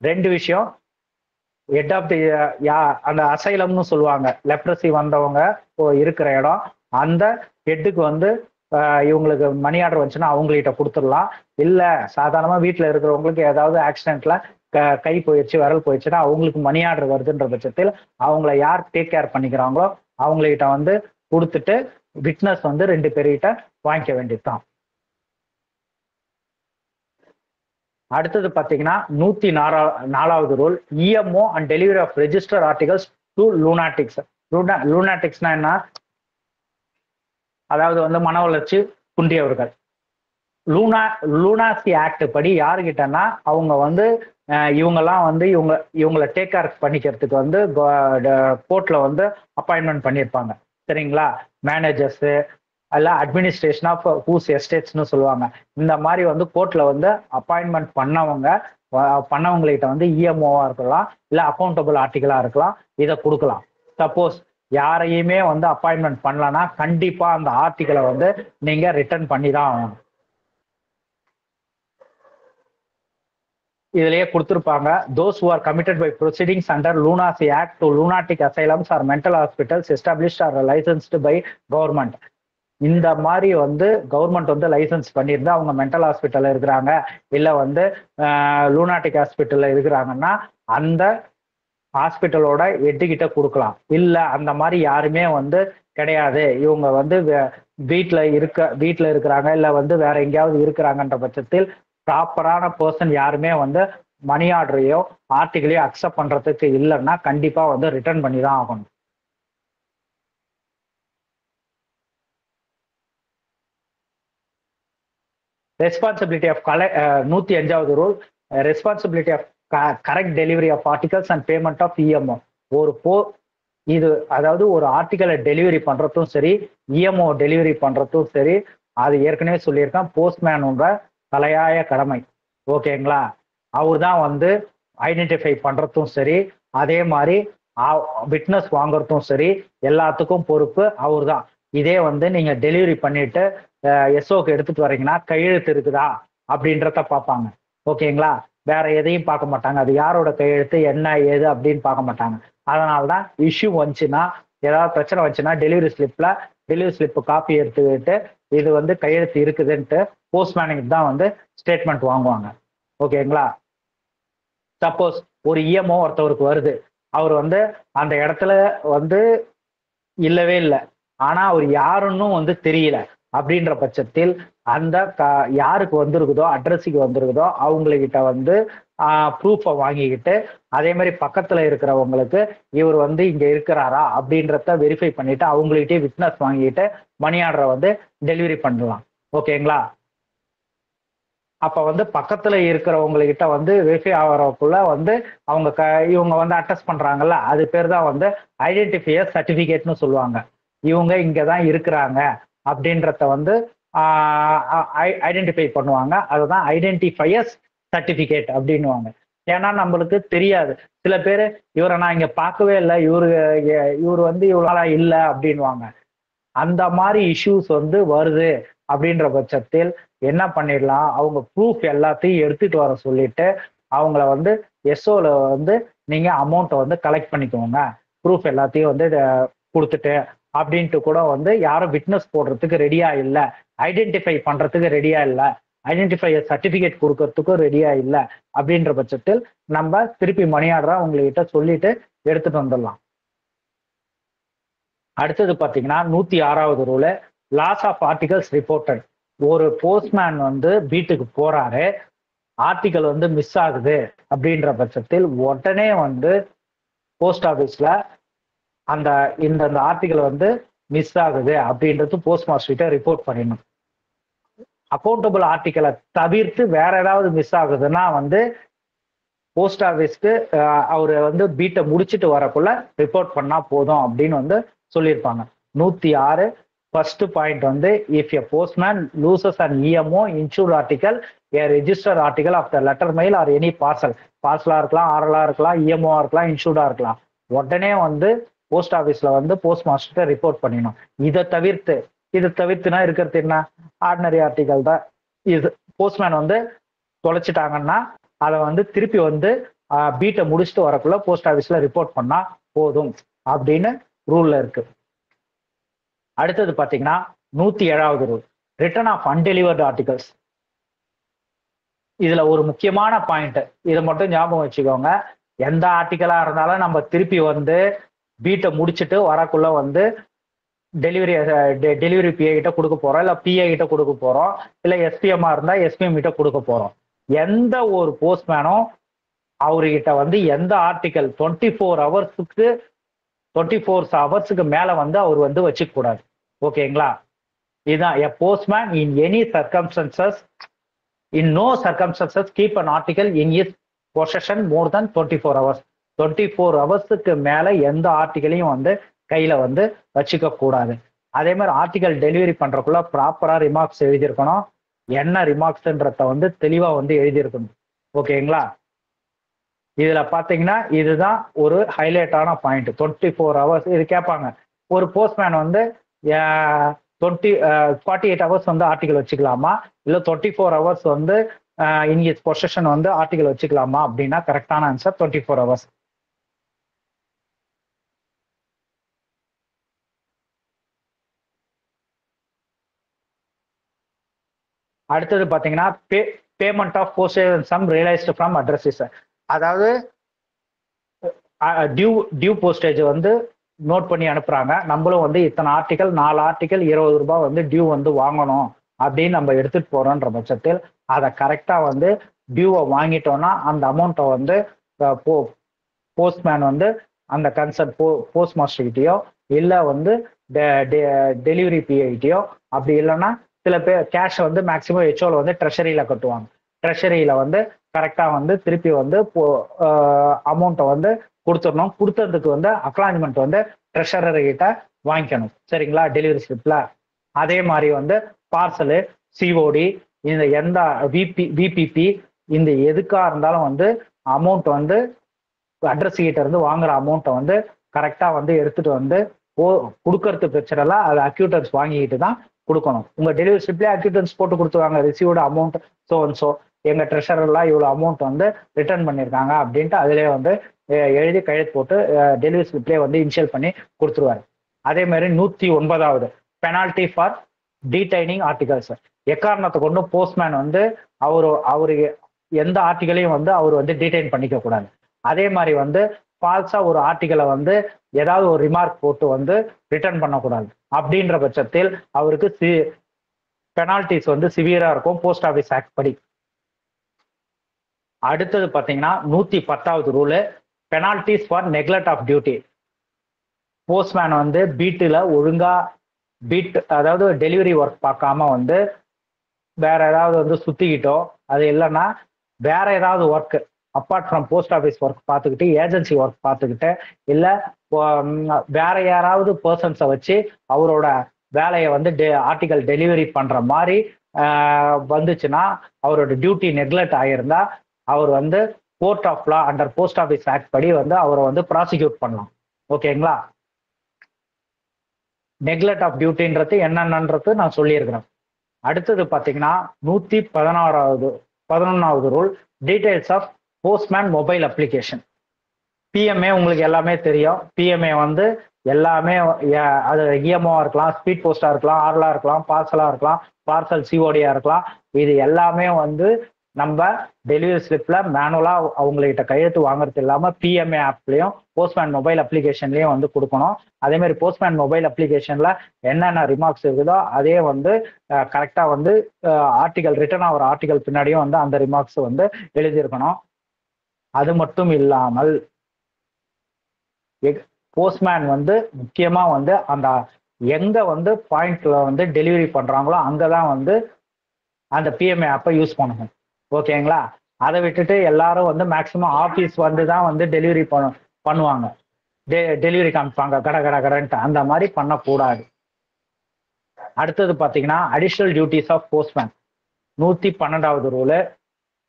ரெண்டு விஷயம். ஹெட் ஆஃப் தி அந்த அசைலம்னு சொல்லுவாங்க, லெப்ரசி வந்தவங்க இருக்கிற இடம், அந்த ஹெட்டுக்கு வந்து இவங்களுக்கு மணி ஆர்டர் வந்துச்சுன்னா அவங்ககிட்ட கொடுத்துடலாம். இல்ல சாதாரணமா வீட்டுல இருக்கிறவங்களுக்கு ஏதாவது ஆக்சிடென்ட்ல கை போயிடுச்சு, விரல் போயிடுச்சுன்னா அவங்களுக்கு மணி ஆர்டர் வருதுன்ற பட்சத்தில் அவங்கள யார் டேக் கேர் பண்ணிக்கிறாங்களோ அவங்ககிட்ட வந்து கொடுத்துட்டு விட்னஸ் வந்து 2 பேர்கிட்ட வாங்கிக்க வேண்டியதுதான். அடுத்தது பாத்தீங்கன்னா 104வது rule, EMO and delivery of register articles to lunatics. லூனாட்டிக்ஸ்னா என்ன? அதாவது வந்து மன வளர்ச்சி குன்றியவர்கள். லூனாசி ஆக்ட் படி யாருக்கிட்டன்னா அவங்க வந்து இவங்கெல்லாம் வந்து இவங்களை டேக் கேர் பண்ணிக்கிறதுக்கு வந்து கோர்ட்ல வந்து அப்பாயின்மெண்ட் பண்ணியிருப்பாங்க. சரிங்களா? மேனேஜர்ஸ் அல்ல அட்மினிஸ்ட்ரேஷன் ஆஃப் ஹூஸ் எஸ்டேட்ஸ்னு சொல்லுவாங்க. இந்த மாதிரி வந்து கோர்ட்ல வந்து அப்பாயின்மெண்ட் பண்ணவங்ககிட்ட வந்து இஎம்ஓவா இருக்கலாம், இல்ல அக்கௌண்டபிள் ஆர்டிகலா இருக்கலாம், இதை கொடுக்கலாம். சப்போஸ் யாரையுமே வந்து அப்பாயின்மெண்ட் பண்ணலன்னா கண்டிப்பா அந்த ஆர்டிகலை வந்து நீங்க ரிட்டர்ன் பண்ணி தான் ஆகணும். இதுலயே கொடுத்திருப்பாங்க, those who are committed by proceedings under Lunacy Act to lunatic asylums or mental hospitals established or licensed by government. இந்த மாதிரி வந்து கவர்மெண்ட் வந்து லைசன்ஸ் பண்ணியிருந்தா அவங்க மென்டல் ஹாஸ்பிட்டல்ல இருக்கிறாங்க, இல்ல வந்து லூனாட்டிக் ஹாஸ்பிட்டல்ல இருக்கிறாங்கன்னா அந்த ஹாஸ்பிட்டலோட ஹெட்டுகிட்ட கொடுக்கலாம். இல்ல அந்த மாதிரி யாருமே வந்து கிடையாது, இவங்க வந்து வீட்டுல இருக்கிறாங்க, இல்ல வந்து வேற எங்கேயாவது இருக்கிறாங்கன்ற பட்சத்தில் ப்ராப்பரான பர்சன் யாருமே வந்து மணி ஆர்டரையோ ஆர்டிகளையோ அக்செப்ட் பண்றதுக்கு இல்லைன்னா கண்டிப்பா வந்து ரிட்டர்ன் பண்ணி தான் ஆகணும். ரெஸ்பான்சிபிலிட்டி ஆஃப் 105வது rule, responsibility of correct delivery of articles and payment of EMO. இது அதாவது ஒரு ஆர்டிகலை டெலிவரி பண்றதும் சரி, இஎம்ஓ டெலிவரி பண்றதும் சரி, அது ஏற்கனவே சொல்லியிருக்கேன், போஸ்ட்மேனோட தலையாய கடமை. ஓகேங்களா? அவர் தான் வந்து ஐடென்டிஃபை பண்றதும் சரி, அதே மாதிரி விட்னஸ் வாங்குறதும் சரி, எல்லாத்துக்கும் பொறுப்பு அவர் தான். இதே வந்து நீங்க டெலிவரி பண்ணிட்டு எஸ்ஓக்கு எடுத்துட்டு வரீங்கன்னா கையெழுத்து இருக்குதா அப்படின்றத பார்ப்பாங்க. ஓகேங்களா? வேற எதையும் பார்க்க மாட்டாங்க, அது யாரோட கையெழுத்து என்ன ஏது அப்படின்னு பார்க்க மாட்டாங்க. அதனால்தான் இஷ்யூ வந்துச்சுன்னா, ஏதாவது பிரச்சனை வந்துச்சுன்னா டெலிவரி ஸ்லிப் காப்பி எடுத்துக்கிட்டு இது வந்து கையெழுத்து இருக்குதுன்ட்டு போஸ்ட்மேனுக்கு தான் வந்து ஸ்டேட்மெண்ட் வாங்குவாங்க. ஓகேங்களா? சப்போஸ் ஒரு இஎம்ஓ ஒருத்தவருக்கு வருது, அவர் வந்து அந்த இடத்துல வந்து இல்லவே இல்லை, ஆனா அவர் யாருன்னு வந்து தெரியல அப்படின்ற பட்சத்தில் அந்த யாருக்கு வந்திருக்குதோ, அட்ரஸுக்கு வந்திருக்குதோ அவங்ககிட்ட வந்து ப்ரூஃபை வாங்கிக்கிட்டு, அதே மாதிரி பக்கத்துல இருக்கிறவங்களுக்கு இவர் வந்து இங்க இருக்கிறாரா அப்படின்றத வெரிஃபை பண்ணிட்டு அவங்ககிட்டே விட்னஸ் வாங்கிட்டு மணி ஆர்டரை வந்து டெலிவரி பண்ணலாம். ஓகேங்களா? அப்ப வந்து பக்கத்துல இருக்கிறவங்ககிட்ட வந்து வெரிஃபை ஆகிறக்குள்ள வந்து இவங்க வந்து அட்டஸ்ட் பண்றாங்கல்ல, அது பேர் தான் வந்து ஐடென்டிஃபையர் சர்டிபிகேட்னு சொல்லுவாங்க. இவங்க இங்கதான் இருக்கிறாங்க அப்படின்றத வந்து ஐடென்டிஃபை பண்ணுவாங்க. அதுதான் ஐடென்டிஃபையர்ஸ் சர்டிபிகேட் அப்படின்னுவாங்க. ஏன்னா நம்மளுக்கு தெரியாது, சில பேர் இவரை நான் இங்க பார்க்கவே இல்லை, இவர் வந்து இவ்வளோ இல்லை அப்படின்வாங்க. அந்த மாதிரி இஷ்யூஸ் வந்து வருது அப்படின்ற பட்சத்தில் என்ன பண்ணிடலாம், அவங்க ப்ரூஃப் எல்லாத்தையும் எடுத்துட்டு வர சொல்லிட்டு அவங்கள வந்து எஸ்ஓல வந்து நீங்க அமௌண்ட்டை வந்து கலெக்ட் பண்ணிக்கோங்க, ப்ரூஃப் எல்லாத்தையும் வந்து கொடுத்துட்டு அப்படின்ட்டு கூட வந்து யாரும் விட்னஸ் போடுறதுக்கு ரெடியா இல்லை, ஐடென்டிஃபை பண்றதுக்கு ரெடியா இல்லை, ஐடென்டிஃபை சர்டிபிகேட் கொடுக்கறதுக்கும் ரெடியா இல்லை அப்படின்ற பட்சத்தில் நம்ம திருப்பி மணி ஆர்டரா உங்ககிட்ட சொல்லிட்டு எடுத்துட்டு வந்துடலாம். அடுத்தது பாத்தீங்கன்னா 106வது rule, loss of articles reported. ஒரு போஸ்ட்மேன் வந்து வீட்டுக்கு போறாரு, ஆர்டிகல் வந்து மிஸ் ஆகுது அப்படின்ற பட்சத்தில் உடனே வந்து போஸ்ட் ஆஃபீஸ்ல இந்த ஆர்டிகல் வந்து மிஸ் ஆகுது அப்படின்றது போஸ்ட் மாஸ்டர் கிட்ட ரிப்போர்ட் பண்ணிடணும். அக்கௌண்டபிள் ஆர்டிக்கலை தவிர்த்து வேற ஏதாவது மிஸ் ஆகுதுன்னா வந்து போஸ்ட் ஆஃபீஸ்க்கு அவரு வந்து பீட்டை முடிச்சுட்டு வரக்குள்ள ரிப்போர்ட் பண்ணா போதும் அப்படின்னு வந்து சொல்லியிருப்பாங்க. 106 ஃபர்ஸ்ட் பாயிண்ட் வந்து if a postman loses and EMO insured article a registered article of the letter mail or any பார்சலா இருக்கலாம், ஆரலா இருக்கலாம், இஎம்ஓ இருக்கலாம், இன்சூர்டா இருக்கலாம், உடனே வந்து போஸ்ட் ஆஃபீஸ்ல வந்து போஸ்ட் மாஸ்டர் ரிப்போர்ட் பண்ணிடணும். இதை தவிர்த்துனா இருக்கிறது என்ன, ஆர்டினரி ஆர்டிகல் தான். இது போஸ்ட்மேன் வந்து தொலைச்சிட்டாங்கன்னா அதை வந்து திருப்பி வந்து பீட்டை முடிச்சுட்டு வரக்குள்ள போஸ்ட் ஆஃபீஸ்ல ரிப்போர்ட் பண்ணா போதும் அப்படின்னு ரூல்ல இருக்கு. அடுத்தது பாத்தீங்கன்னா 107வது ரூல், ரிட்டர்ன் ஆஃப் அன்டெலிவர்டு ஆர்டிகல்ஸ். இதுல ஒரு முக்கியமான பாயிண்ட், இதை மட்டும் ஞாபகம் வச்சுக்கோங்க. எந்த ஆர்டிக்கலா இருந்தாலும் நம்ம திருப்பி வந்து பீட்டை முடிச்சுட்டு வரக்குள்ள வந்து டெலிவரி பிஏ கிட்ட கொடுக்க போறோம், இல்ல பிஏ கிட்ட கொடுக்க போறோம், இல்ல எஸ்பிஎம்ஆ இருந்தா எஸ்பிஎம் கிட்ட கொடுக்க போறோம். எந்த ஒரு போஸ்ட்மேனும் அவர்கிட்ட வந்து எந்த ஆர்டிக்கல் 24 ஹவர்ஸுக்கு மேல வந்து அவர் வந்து வச்சுக்க கூடாது. ஓகேங்களா? இதுதான் a postman in any circumstances in no circumstances keep an article in is possession more than 24 hours. 24 ஹவர்ஸுக்கு மேல எந்த ஆர்டிகலையும் வந்து கையில வந்து வச்சுக்க கூடாது. அதே மாதிரி ஆர்டிகல் டெலிவரி பண்றதுக்குள்ள ப்ராப்பரா ரிமார்க்ஸ் எழுதியிருக்கணும். என்ன ரிமார்க்ஸ்ன்றத வந்து தெளிவா வந்து எழுதியிருக்கணும். ஓகேங்களா? இதுல பாத்தீங்கன்னா இதுதான் ஒரு ஹைலைட்டான பாயிண்ட். 24 ஹவர்ஸ் இது கேட்பாங்க. ஒரு போஸ்ட்மேன் வந்து 48 ஹவர்ஸ் வந்து ஆர்டிகல் வச்சுக்கலாமா, இல்ல 24 ஹவர்ஸ் வந்து இன் ஹிஸ் பொசஷன் வந்து ஆர்டிகல் வச்சுக்கலாமா அப்படின்னா கரெக்டான ஆன்சர் 24 ஹவர்ஸ். அடுத்தது பாத்தீங்கன்னா payment of postage sum realised from addresses. அதாவது டியூ போஸ்டேஜ் வந்து நோட் பண்ணி அனுப்புறாங்க. நம்மளும் வந்து இத்தனை ஆர்டிகல் 4 ஆர்டிகல் 20 ரூபாய் வந்து டியூ வந்து வாங்கணும் அப்படின்னு நம்ம எடுத்துட்டு போறோன்ற பட்சத்தில் அதை கரெக்டா வந்து டியூவை வாங்கிட்டோம்னா அந்த அமௌண்ட்டை வந்து போஸ்ட்மேன் வந்து அந்த கன்சர்ன் போஸ்ட் மாஸ்டர் கிட்டயோ இல்லை வந்து டெலிவரி பிஏகிட்டயோ, அப்படி இல்லைன்னா சில பேர் கேஷ் வந்து மேக்சிமம் ஹெச்ஓல வந்து ட்ரெஷரியில கட்டுவாங்க. ட்ரெஷரியில வந்து கரெக்டா வந்து திருப்பி வந்து அமௌண்ட்டை வந்து கொடுத்துடணும். கொடுத்ததுக்கு வந்து அக்னாலஜ்மெண்ட் வந்து ட்ரெஷரர் கிட்ட வாங்கிக்கணும். சரிங்களா? டெலிவரி ஸ்லிப்ல. அதே மாதிரி வந்து பார்சலு, சிஓடி, இந்த எந்த விபிபி இந்த எதுக்கா இருந்தாலும் வந்து அமௌண்ட் வந்து அட்ரஸ் கிட்ட இருந்து வாங்குற அமௌண்ட்டை வந்து கரெக்டா வந்து எடுத்துட்டு வந்து கொடுக்கறது பிரச்சனை இல்லை. அது அக்யூட்டன்ஸ் வாங்கிக்கிட்டு தான் கொடுக்கணும். உங்க டெலிவரி ஸ்லிப்லேயே அக்யூட்டன்ஸ் போட்டு கொடுத்துருவாங்க, ரிசீவ்டு அமௌண்ட் ஸோ எங்க ட்ரெஷரெல்லாம் இவ்வளோ அமௌண்ட் வந்து ரிட்டர்ன் பண்ணியிருக்காங்க அப்படின்ட்டு அதிலே வந்து எழுதி கையெழுத்து போட்டு டெலிவரி ஸ்லிப்லேயே வந்து இனிஷியல் பண்ணி கொடுத்துருவாரு. அதே மாதிரி 109வது பெனால்டி ஃபார் டீடைனிங் ஆர்டிகல்ஸ். எக்காரணத்தை கொண்டு போஸ்ட்மேன் வந்து அவரு எந்த ஆர்டிகலையும் வந்து அவர் வந்து டீடைன் பண்ணிக்க கூடாது. அதே மாதிரி வந்து ஃபால்ஸா ஒரு ஆர்டிகலை வந்து ஏதாவது ஒரு ரிமார்க் போட்டு வந்து ரிட்டர்ன் பண்ணக்கூடாது. அப்படின்ற பட்சத்தில் அவருக்கு பெனால்டிஸ் வந்து சிவியரா இருக்கும் போஸ்ட் ஆஃபீஸ் ஆக்ட் படி. அடுத்தது பாத்தீங்கன்னா 110வது rule, penalties for neglect of duty. Postman வந்து பீட்டில் ஒழுங்கா அதாவது டெலிவரி ஒர்க் பார்க்காம வந்து வேற ஏதாவது வந்து சுத்திக்கிட்டோ, அது இல்லைன்னா வேற ஏதாவது work apart from post office work பார்த்துக்கிட்டு, ஏஜென்சி ஒர்க் பார்த்துக்கிட்டு, இல்லை வேற யாராவது பர்சன்ஸை வச்சு அவரோட வேலையை வந்து ஆர்டிகல் டெலிவரி பண்ற மாதிரி வந்துச்சுன்னா, அவரோட டியூட்டி நெக்லெக்ட் ஆகியிருந்தா அவர் வந்து court of law under post office act படி வந்து அவரை வந்து ப்ராசிக்யூட் பண்ணலாம். ஓகேங்களா? நெக்லெக்ட் ஆஃப் டியூட்டின்றது என்னென்னன்றது நான் சொல்லியிருக்கிறேன். அடுத்தது பார்த்தீங்கன்னா 111வது rule, details of postman mobile application. PMA உங்களுக்கு எல்லாமே தெரியும். பிஎம்ஏ வந்து எல்லாமே அது இஎம்ஓவா இருக்கலாம், ஸ்பீட் போஸ்டா இருக்கலாம், ஆர்லா இருக்கலாம், பார்சலா இருக்கலாம், பார்சல் சிஓடியா இருக்கலாம். இது எல்லாமே வந்து நம்ம டெலிவரி ஸ்லிப்ல மேனுவலா அவங்ககிட்ட கையெழுத்து வாங்குறது இல்லாம பிஎம்ஏ ஆப்லயும் போஸ்ட்மேன் மொபைல் அப்ளிகேஷன்லயும் வந்து கொடுக்கணும். அதே மாதிரி போஸ்ட்மேன் மொபைல் அப்ளிகேஷன்ல என்னென்ன ரிமார்க்ஸ் இருக்குதோ அதே வந்து கரெக்டா வந்து ஆர்டிகல் ரிட்டர்ன் ஆகிற ஆர்டிகல் பின்னாடியும் வந்து அந்த ரிமார்க்ஸ் வந்து எழுதியிருக்கணும். அது மட்டும் இல்லாமல் போஸ்ட்மேன் வந்து முக்கியமா வந்து அந்த எங்க வந்து பாயிண்ட்ல வந்து டெலிவரி பண்றாங்களோ அங்கதான் வந்து அந்த பிஎம்ஏ ஆப்பை யூஸ் பண்ணணும். ஓகேங்களா? அதை விட்டுட்டு எல்லாரும் வந்து மேக்சிமம் ஆஃபீஸ் வந்து தான் வந்து டெலிவரி பண்ணுவாங்க, டெலிவரி காமிப்பாங்க கட கட கடன்ட்டு. அந்த மாதிரி பண்ணக்கூடாது. அடுத்தது பார்த்தீங்கன்னா அடிஷனல் டியூட்டிஸ் ஆஃப் போஸ்ட்மேன். 112வது ரூலு.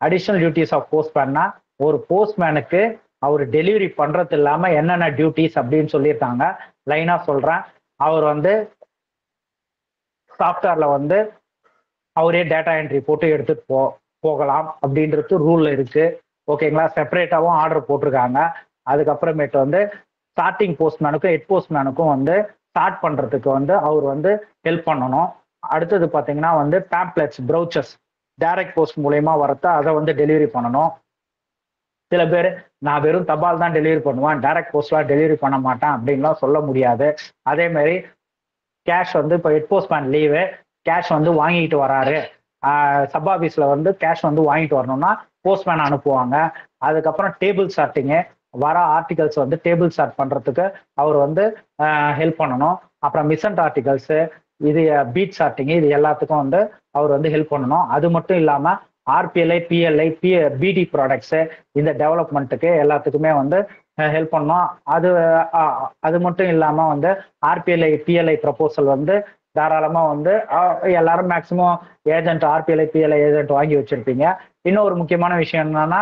அடிஷனல் டியூட்டிஸ் ஆஃப் போஸ்ட்மேன்னா ஒரு போஸ்ட்மேனுக்கு அவர் டெலிவரி பண்றது இல்லாம என்னென்ன டியூட்டிஸ் அப்படின்னு சொல்லியிருக்காங்க. லைனா சொல்றேன். அவர் வந்து சாஃப்ட்வேர்ல வந்து அவரே டேட்டா என்ட்ரி போட்டு எடுத்துட்டு போகலாம் அப்படின்றது ரூல் இருக்கு. ஓகேங்களா? செப்பரேட்டாவும் ஆர்டர் போட்டிருக்காங்க. அதுக்கப்புறமேட்டு வந்து ஸ்டார்டிங் போஸ்ட்மேனுக்கும் ஹெட் போஸ்ட்மேனுக்கும் வந்து ஸ்டார்ட் பண்றதுக்கு வந்து அவர் வந்து ஹெல்ப் பண்ணணும். அடுத்தது பார்த்தீங்கன்னா வந்து பேம்ப்ளெட்ஸ், ப்ரௌச்சர்ஸ் டைரக்ட் போஸ்ட் மூலயமா வரத்த அதை வந்து டெலிவரி பண்ணணும். சில பேர் நான் வெறும் தபால் தான் டெலிவரி பண்ணுவேன், டைரக்ட் போஸ்ட்லாம் டெலிவரி பண்ண மாட்டேன் அப்படின்லாம் சொல்ல முடியாது. அதே மாதிரி கேஷ் வந்து இப்போ ஹெட் போஸ்ட்மேன் லீவு, கேஷ் வந்து வாங்கிட்டு வராரு, சப் ஆஃபீஸ்ல வந்து கேஷ் வந்து வாங்கிட்டு வரணும்னா போஸ்ட்மேன் அனுப்புவாங்க. அதுக்கப்புறம் டேபிள் சார்ட்டிங்கு, வர ஆர்டிகல்ஸ் வந்து டேபிள் சார்ட் பண்றதுக்கு அவர் வந்து ஹெல்ப் பண்ணணும். அப்புறம் மிஸ்அண்ட் ஆர்டிகல்ஸு, இது பீட் சார்ட்டிங்கு, இது எல்லாத்துக்கும் வந்து அவர் வந்து ஹெல்ப் பண்ணணும். அது மட்டும் இல்லாம ஆர்பிஎல்ஐ, பிஎல்ஐ, பிடி ப்ராடக்ட்ஸு, இந்த டெவலப்மெண்ட்டுக்கு எல்லாத்துக்குமே வந்து ஹெல்ப் பண்ணணும். அது மட்டும் இல்லாம வந்து ஆர்பிஎல்ஐ, பிஎல்ஐ ப்ரப்போசல் வந்து தாராளமா வந்து எல்லாரும் maximum agent, RPLI, PLI agent வாங்கி வச்சிருப்பீங்க. இன்னொரு முக்கியமான விஷயம் என்னன்னா,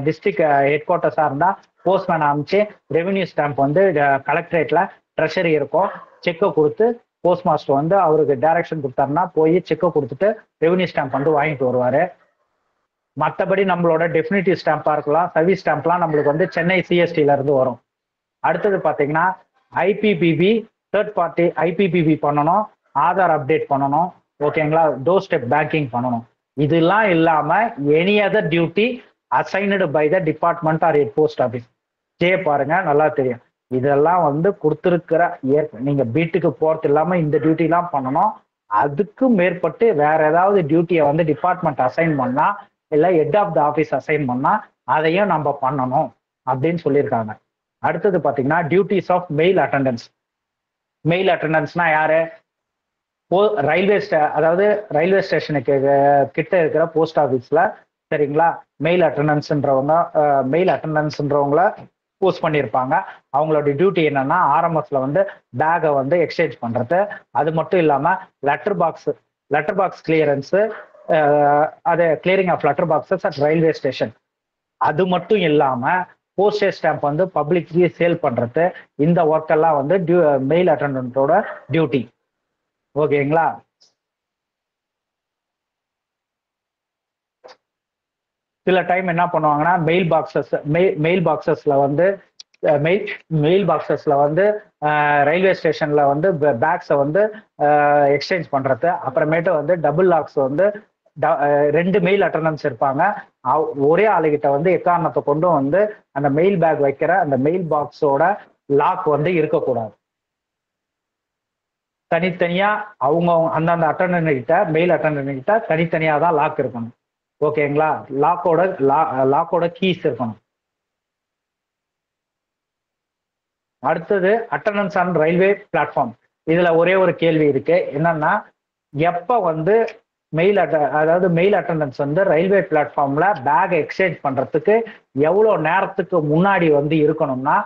டிஸ்ட்ரிக்ட் ஹெட் குவார்ட்டர்ஸா இருந்தா போஸ்ட்மேன் அமைச்சு ரெவென்யூ ஸ்டாம்ப் வந்து கலெக்டரேட்ல ட்ரெஷரி இருக்கும், செக்கை கொடுத்து போஸ்ட் மாஸ்டர் வந்து அவருக்கு டைரக்ஷன் கொடுத்தாருன்னா போய் செக்கை கொடுத்துட்டு ரெவென்யூ ஸ்டாம்ப் வந்து வாங்கிட்டு வருவாரு. மற்றபடி நம்மளோட டெஃபினிட்டிவ் ஸ்டாம்பா இருக்கலாம், சர்வீஸ் ஸ்டாம்ப்லாம் நம்மளுக்கு வந்து சென்னை சிஎஸ்டில இருந்து வரும். அடுத்தது பார்த்தீங்கன்னா ஐபிபிபி, தேர்ட் பார்ட்டி ஐபிபிபி பண்ணணும், ஆதார் அப்டேட் பண்ணணும். ஓகேங்களா? டோர் ஸ்டெப் பேங்கிங் பண்ணணும். இதெல்லாம் இல்லாம any other duty assigned by the department or head post office. பாருங்க, நல்லா தெரியும். இதெல்லாம் வந்து கொடுத்துருக்கிற நீங்க வீட்டுக்கு போறது இல்லாம இந்த டியூட்டி எல்லாம் பண்ணணும். அதுக்கு மேற்பட்டு வேற ஏதாவது டியூட்டியை வந்து டிபார்ட்மெண்ட் அசைன் பண்ணா இல்ல head of the office assign பண்ணா அதையும் நம்ம பண்ணணும் அப்படின்னு சொல்லியிருக்காங்க. அடுத்தது பாத்தீங்கன்னா duties of mail attendance. Mail அட்டெண்டன்ஸ்னா யாரு? அதாவது ரயில்வே ஸ்டேஷனுக்கு கிட்ட இருக்கிற போஸ்ட் ஆஃபீஸ்ல, சரிங்களா, மெயில் அட்டெண்டன்ஸ்ன்றவங்கள போஸ்ட் பண்ணியிருப்பாங்க. அவங்களோட டியூட்டி என்னன்னா ஆர்எம்எஸ்ல வந்து பேகை வந்து எக்ஸ்சேஞ்ச் பண்றது. அது மட்டும் இல்லாம லெட்டர் பாக்ஸ் கிளியரன்ஸ், அது clearing of letter boxes at railway station. அது மட்டும் இல்லாம போஸ்டேஜ் ஸ்டாம்ப் வந்து பப்ளிக்லி சேல் பண்றது. இந்த ஒர்க் எல்லாம் வந்து மெயில் அட்டெண்டன்ட்டோட டியூட்டி. ஓகேங்களா? சில டைம் என்ன பண்ணுவாங்கன்னா மெயில் பாக்ஸஸ்ல வந்து ரயில்வே ஸ்டேஷன்ல வந்து பேக்ஸை வந்து எக்ஸ்சேஞ்ச் பண்றது. அப்புறமேட்டு வந்து டபுள் லாக்ஸ் வந்து 2 மெயில் அட்டெண்டன்ஸ் இருப்பாங்க. ஒரே ஆளுகிட்ட வந்து எக்காரணத்தை கொண்டு வந்து அந்த மெயில் பேக் வைக்கிற அந்த மெயில் பாக்ஸோட லாக் வந்து இருக்கக்கூடாது. தனித்தனியா அவங்க அந்தந்த மெயில் அட்டெண்டன்ட் கிட்ட தனித்தனியா தான் லாக் இருக்கணும். ஓகேங்களா? லாக்கோட கீஸ் இருக்கணும். அடுத்தது அட்டெண்டன்ஸ் ஆன் ரயில்வே பிளாட்ஃபார்ம். இதுல ஒரே ஒரு கேள்வி இருக்கு. என்னன்னா, எப்ப வந்து மெயில் அட்டெண்டன்ஸ் வந்து ரயில்வே பிளாட்ஃபார்ம்ல பேக் எக்ஸ்சேஞ்ச் பண்றதுக்கு எவ்வளவு நேரத்துக்கு முன்னாடி வந்து இருக்கணும்னா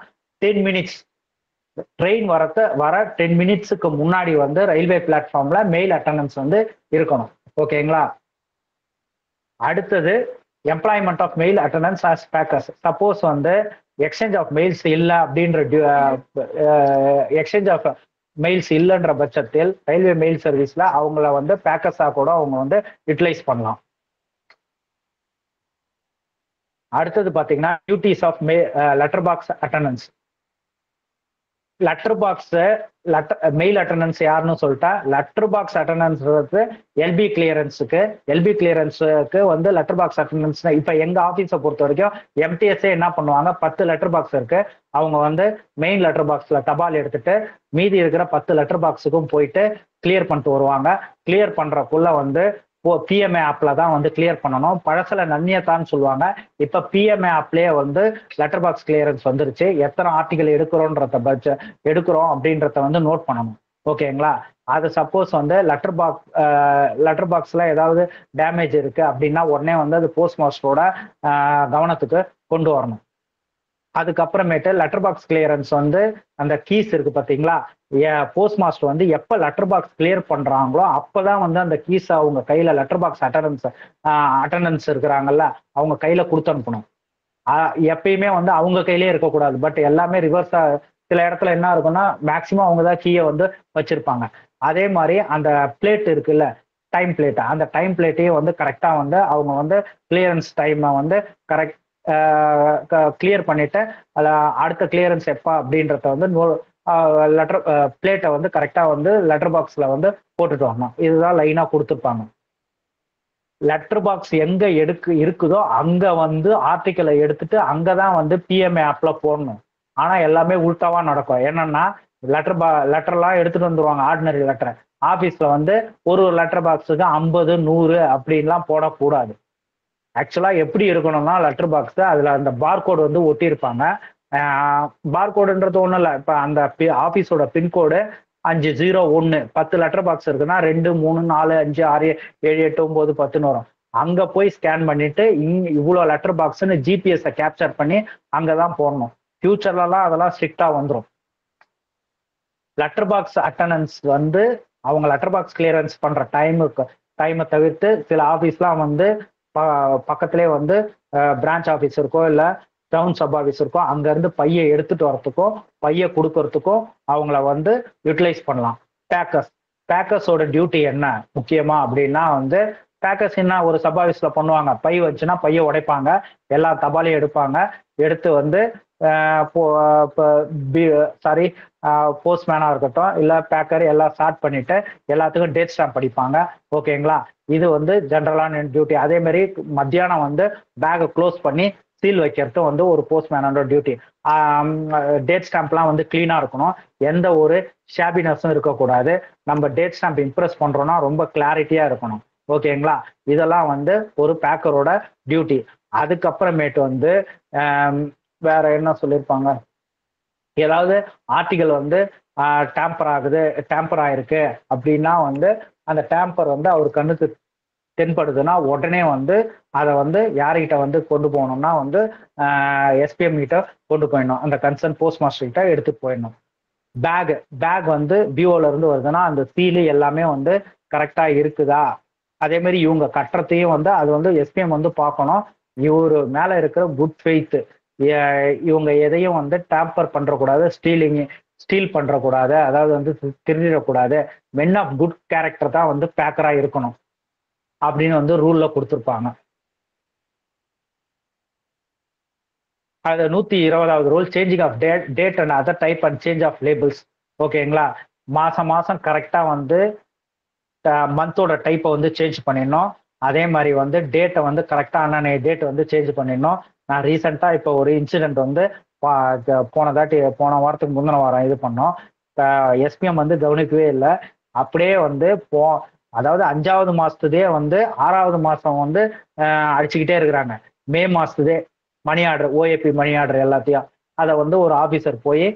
10 மினிட்ஸ். ட்ரெயின் வர 10 மினிட்ஸுக்கு முன்னாடி வந்து ரயில்வே பிளாட்ஃபார்ம்ல மெயில் அட்டெண்டன்ஸ் வந்து இருக்கணும். ஓகேங்களா? அடுத்தது employment of mail attendance as packers. Suppose வந்து எக்ஸ்சேஞ்ச் ஆஃப் மெயில்ஸ் இல்லை இல்லைன்ற பட்சத்தில் ரயில்வே மெயில் சர்வீஸ்ல அவங்கள வந்து பேக்கர்ஸா கூட அவங்க வந்து யூட்டிலைஸ் பண்ணலாம். அடுத்தது பாத்தீங்கன்னா duties of letter box attendance. Mail attendance யாருன்னு சொல்லிட்டா, லெட்டர் பாக்ஸ் அட்டெண்டன்ஸ் எல்பி கிளியரன்ஸுக்கு வந்து லெட்டர் பாக்ஸ் அட்டெண்டன்ஸ். இப்ப எங்க ஆபீஸை பொறுத்த வரைக்கும் எம்டிஎஸ்ஏ என்ன பண்ணுவாங்க, 10 லெட்டர் பாக்ஸ் இருக்கு. அவங்க வந்து மெயின் லெட்டர் பாக்ஸ்ல தபால் எடுத்துட்டு மீதி இருக்கிற 10 லெட்டர் பாக்ஸுக்கும் போயிட்டு கிளியர் பண்ணிட்டு வருவாங்க. கிளியர் பண்றக்குள்ள வந்து பிஎம்ஏ ஆப்ல தான் வந்து கிளியர் பண்ணணும். பழசுல நன்னியத்தான்னு சொல்லுவாங்க. இப்ப பிஎம்ஏ ஆப்லயே வந்து லெட்டர் பாக்ஸ் கிளியரன்ஸ் வந்துருச்சு. எத்தனை ஆர்டிகல் எடுக்கிறோம் அப்படின்றத வந்து நோட் பண்ணணும். ஓகேங்களா. அது சப்போஸ் வந்து லெட்டர் பாக்ஸ்ல ஏதாவது டேமேஜ் இருக்கு அப்படின்னா உடனே வந்து அது போஸ்ட் மாஸ்டரோட கவனத்துக்கு கொண்டு வரணும். அதுக்கப்புறமேட்டு லெட்டர் பாக்ஸ் கிளியரன்ஸ் வந்து அந்த கீஸ் இருக்கு பாத்தீங்களா, போஸ்ட் மாஸ்டர் வந்து எப்ப லெட்டர் பாக்ஸ் கிளியர் பண்றாங்களோ அப்பதான் வந்து அந்த கீஸ் அவங்க கையில லெட்டர் பாக்ஸ் அட்டண்டன்ஸ் இருக்கிறாங்கல்ல அவங்க கையில கொடுத்து அனுப்பணும். எப்பயுமே வந்து அவங்க கையிலேயே இருக்கக்கூடாது. பட் எல்லாமே ரிவர்ஸா சில இடத்துல என்ன இருக்கும்னா மேக்சிமம் அவங்க தான் கீயை வந்து வச்சிருப்பாங்க. அதே மாதிரி அந்த பிளேட் இருக்குல்ல, டைம் பிளேட், அந்த டைம் பிளேட்டையும் வந்து கரெக்டா வந்து அவங்க வந்து கிளியரன்ஸ் டைமை வந்து கரெக்ட் கிளியர் பண்ணிட்டு அடுத்த கிளியரன்ஸ் எப்பா அப்படின்றத வந்து லெட்டர் பிளேட்டை வந்து கரெக்டா வந்து லெட்டர் பாக்ஸ்ல வந்து போட்டுட்டு வரணும். இதுதான் லைனா கொடுத்துருப்பாங்க. லெட்டர் பாக்ஸ் எங்க இருக்குதோ அங்க வந்து ஆர்டிக்கலை எடுத்துட்டு அங்கதான் வந்து பிஎம்ஏ ஆப்ல போடணும். ஆனா எல்லாமே உள்டாவா நடக்கும். என்னன்னா லெட்டர்லாம் எடுத்துட்டு வந்துருவாங்க. ஆர்டினரி லெட்டர் ஆபீஸ்ல வந்து ஒரு லெட்டர் பாக்ஸுக்கு 50 100 அப்படின்லாம் போடக்கூடாது. ஆக்சுவலா எப்படி இருக்கணும்னா லெட்டர் பாக்ஸ் அதுல அந்த பார்கோடு வந்து ஒட்டியிருப்பாங்க. பார்கோடுன்றது ஒண்ணும் இல்லை. இப்ப அந்த ஆபீஸோட பின்கோடு 501 10 லெட்டர் பாக்ஸ் இருக்குன்னா 2 3 4 5 6 7 8 9 10 வரும். அங்க போய் ஸ்கேன் பண்ணிட்டு இவ்வளவு லெட்டர் பாக்ஸ்ன்னு ஜிபிஎஸ் கேப்சர் பண்ணி அங்கதான் போடணும். ஃபியூச்சர்லாம் அதெல்லாம் ஸ்ட்ரிக்டா வந்துடும். லெட்டர் பாக்ஸ் அட்டண்டன்ஸ் வந்து அவங்க லெட்டர் பாக்ஸ் கிளியரன்ஸ் பண்ற டைமை தவிர்த்து சில ஆபீஸ்லாம் வந்து பக்கத்திலே வந்து பிரான்ச் ஆஃபீஸ் இருக்கோ இல்லை டவுன் சப் ஆஃபீஸ் இருக்கோ, அங்க இருந்து பையை எடுத்துட்டு வரத்துக்கோ பையை கொடுக்கறதுக்கும் அவங்கள வந்து யூட்டிலைஸ் பண்ணலாம். பேக்கர்ஸோட டியூட்டி என்ன முக்கியமா அப்படின்னா வந்து பேக்கர்ஸ் என்ன ஒரு சப் ஆஃபீஸ்ல பண்ணுவாங்க, பை வச்சுன்னா பையை உடைப்பாங்க, எல்லா தபாலையும் எடுப்பாங்க, எடுத்து வந்து போஸ்ட்மேனா இருக்கட்டும் இல்ல பேக்கர் எல்லாம் ஸ்டார்ட் பண்ணிட்டு எல்லாத்துக்கும் டேட் ஸ்டாம்ப் படிப்பாங்க. ஓகேங்களா, இது வந்து ஜென்ரலான டியூட்டி. அதே மாதிரி மத்தியானம் வந்து பேக்கை க்ளோஸ் பண்ணி சீல் வைக்கிறது வந்து ஒரு போஸ்ட்மேனோட டியூட்டி. டேட் ஸ்டாம்ப்லாம் வந்து கிளீனா இருக்கணும், எந்த ஒரு ஷாபினஸும் இருக்கக்கூடாது. நம்ம டேட் ஸ்டாம்ப் இம்ப்ரெஸ் பண்றோம்னா ரொம்ப கிளாரிட்டியா இருக்கணும். ஓகேங்களா, இதெல்லாம் வந்து ஒரு பேக்கரோட டியூட்டி. அதுக்கப்புறமேட்டு வந்து வேற என்ன சொல்லியிருப்பாங்க, ஏதாவது ஆர்டிகல் வந்து டேம்பர் ஆயிருக்கு அப்படின்னா வந்து அந்த டேம்பர் வந்து அவர் கண்ணுக்கு தென்படுதுன்னா உடனே வந்து அதை வந்து யார்கிட்ட வந்து கொண்டு போகணும்னா வந்து எஸ்பிஎம் கிட்ட கொண்டு போயிடணும், அந்த கன்சர்ன் போஸ்ட் மாஸ்டர் கிட்ட எடுத்துட்டு போயிடணும். பேக் வந்து பிஓல இருந்து வருதுன்னா அந்த சீலு எல்லாமே வந்து கரெக்டா இருக்குதா, அதே மாதிரி இவங்க கட்டுறதையும் வந்து அது வந்து எஸ்பிஎம் வந்து பார்க்கணும். இவரு மேல இருக்கிற குட் ஃபெய்த், இவங்க எதையும் வந்து டேம்பர் பண்றக்கூடாது, ஸ்டீல் பண்றக்கூடாது, அதாவது வந்து திருடிடக்கூடாது, மென் ஆஃப் குட் கேரக்டர் தான் வந்து பேக்கரா இருக்கணும் அப்படின்னு வந்து ரூல்ல கொடுத்துருப்பாங்க. அது 120வது rule, changing of date and other type and change of labels. ஓகேங்களா, மாசம் கரெக்டா வந்து மந்தோட டைப்பை வந்து சேஞ்ச் பண்ணிடணும். அதே மாதிரி வந்து டேட்டை வந்து கரெக்டான டேட் வந்து சேஞ்ச் பண்ணிடணும். நான் ரீசெண்டா இப்போ ஒரு இன்சிடென்ட் வந்து போன வாரத்துக்கு முந்தின வாரம் இது பண்ணோம். எஸ்பிஎம் வந்து கவனிக்கவே இல்லை. அப்படியே வந்து அதாவது 5வது மாசத்துதே வந்து 6வது மாசம் வந்து அடிச்சுக்கிட்டே இருக்கிறாங்க. மே மாசத்துதே money order, OAP money order எல்லாத்தையும் அதை வந்து ஒரு ஆபீசர் போய்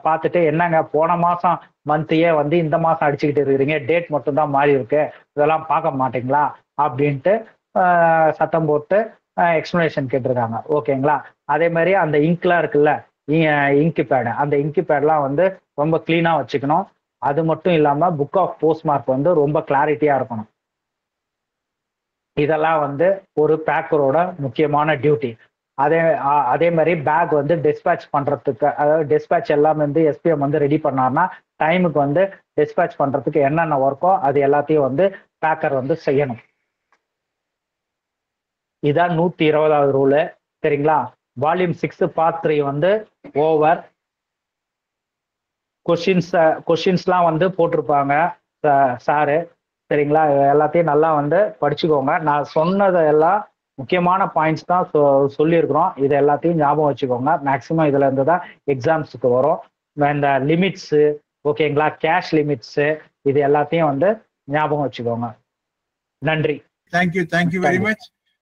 பார்த்துட்டு, என்னங்க போன மாசம் மந்த்தையே வந்து இந்த மாசம் அடிச்சுக்கிட்டு இருக்கிறீங்க, டேட் மட்டும் தான் மாறி இருக்கு, இதெல்லாம் பார்க்க மாட்டீங்களா அப்படின்ட்டு சத்தம் போட்டு எக்ஸ்பிளனேஷன் கேட்டிருக்காங்க. ஓகேங்களா, அதே மாதிரி அந்த இங்க்லாம் இருக்குல்ல, இங்க் பேடு, அந்த இங்க் பேட்லாம் வந்து ரொம்ப கிளீனா வச்சுக்கணும். அது மட்டும் இல்லாம புக் ஆஃப் போஸ்ட் மார்க் வந்து ரொம்ப கிளாரிட்டியா இருக்கணும். இதெல்லாம் வந்து ஒரு பேக்கரோட முக்கியமான டியூட்டி. அதே மாதிரி பேக் வந்து டிஸ்பேட்ச் பண்றதுக்கு, அதாவது டிஸ்பேட்ச் எல்லாம் வந்து எஸ்பிஎம் வந்து ரெடி பண்ணார்னா டைமுக்கு வந்து டிஸ்பேட்ச் பண்றதுக்கு என்னென்ன ஒர்க்கோ அது எல்லாத்தையும் வந்து பேக்கர் வந்து செய்யணும். இதான் 120வது ரூலு. சரிங்களா, வால்யூம் 6 பார்ட் 3 வந்து ஓவர். கொஸ்டின்ஸ்லாம் வந்து போட்டிருப்பாங்க சாரு. சரிங்களா, எல்லாத்தையும் நல்லா வந்து படிச்சுக்கோங்க. நான் சொன்னதெல்லாம் முக்கியமான பாயிண்ட்ஸ் தான் சொல்லியிருக்கிறோம். இது எல்லாத்தையும் ஞாபகம் வச்சுக்கோங்க. மேக்சிமம் இதுல இருந்து தான் எக்ஸாம்ஸுக்கு வரும். இந்த லிமிட்ஸு, ஓகேங்களா, கேஷ் லிமிட்ஸு, இது எல்லாத்தையும் வந்து ஞாபகம் வச்சுக்கோங்க. நன்றி. Thank you very much.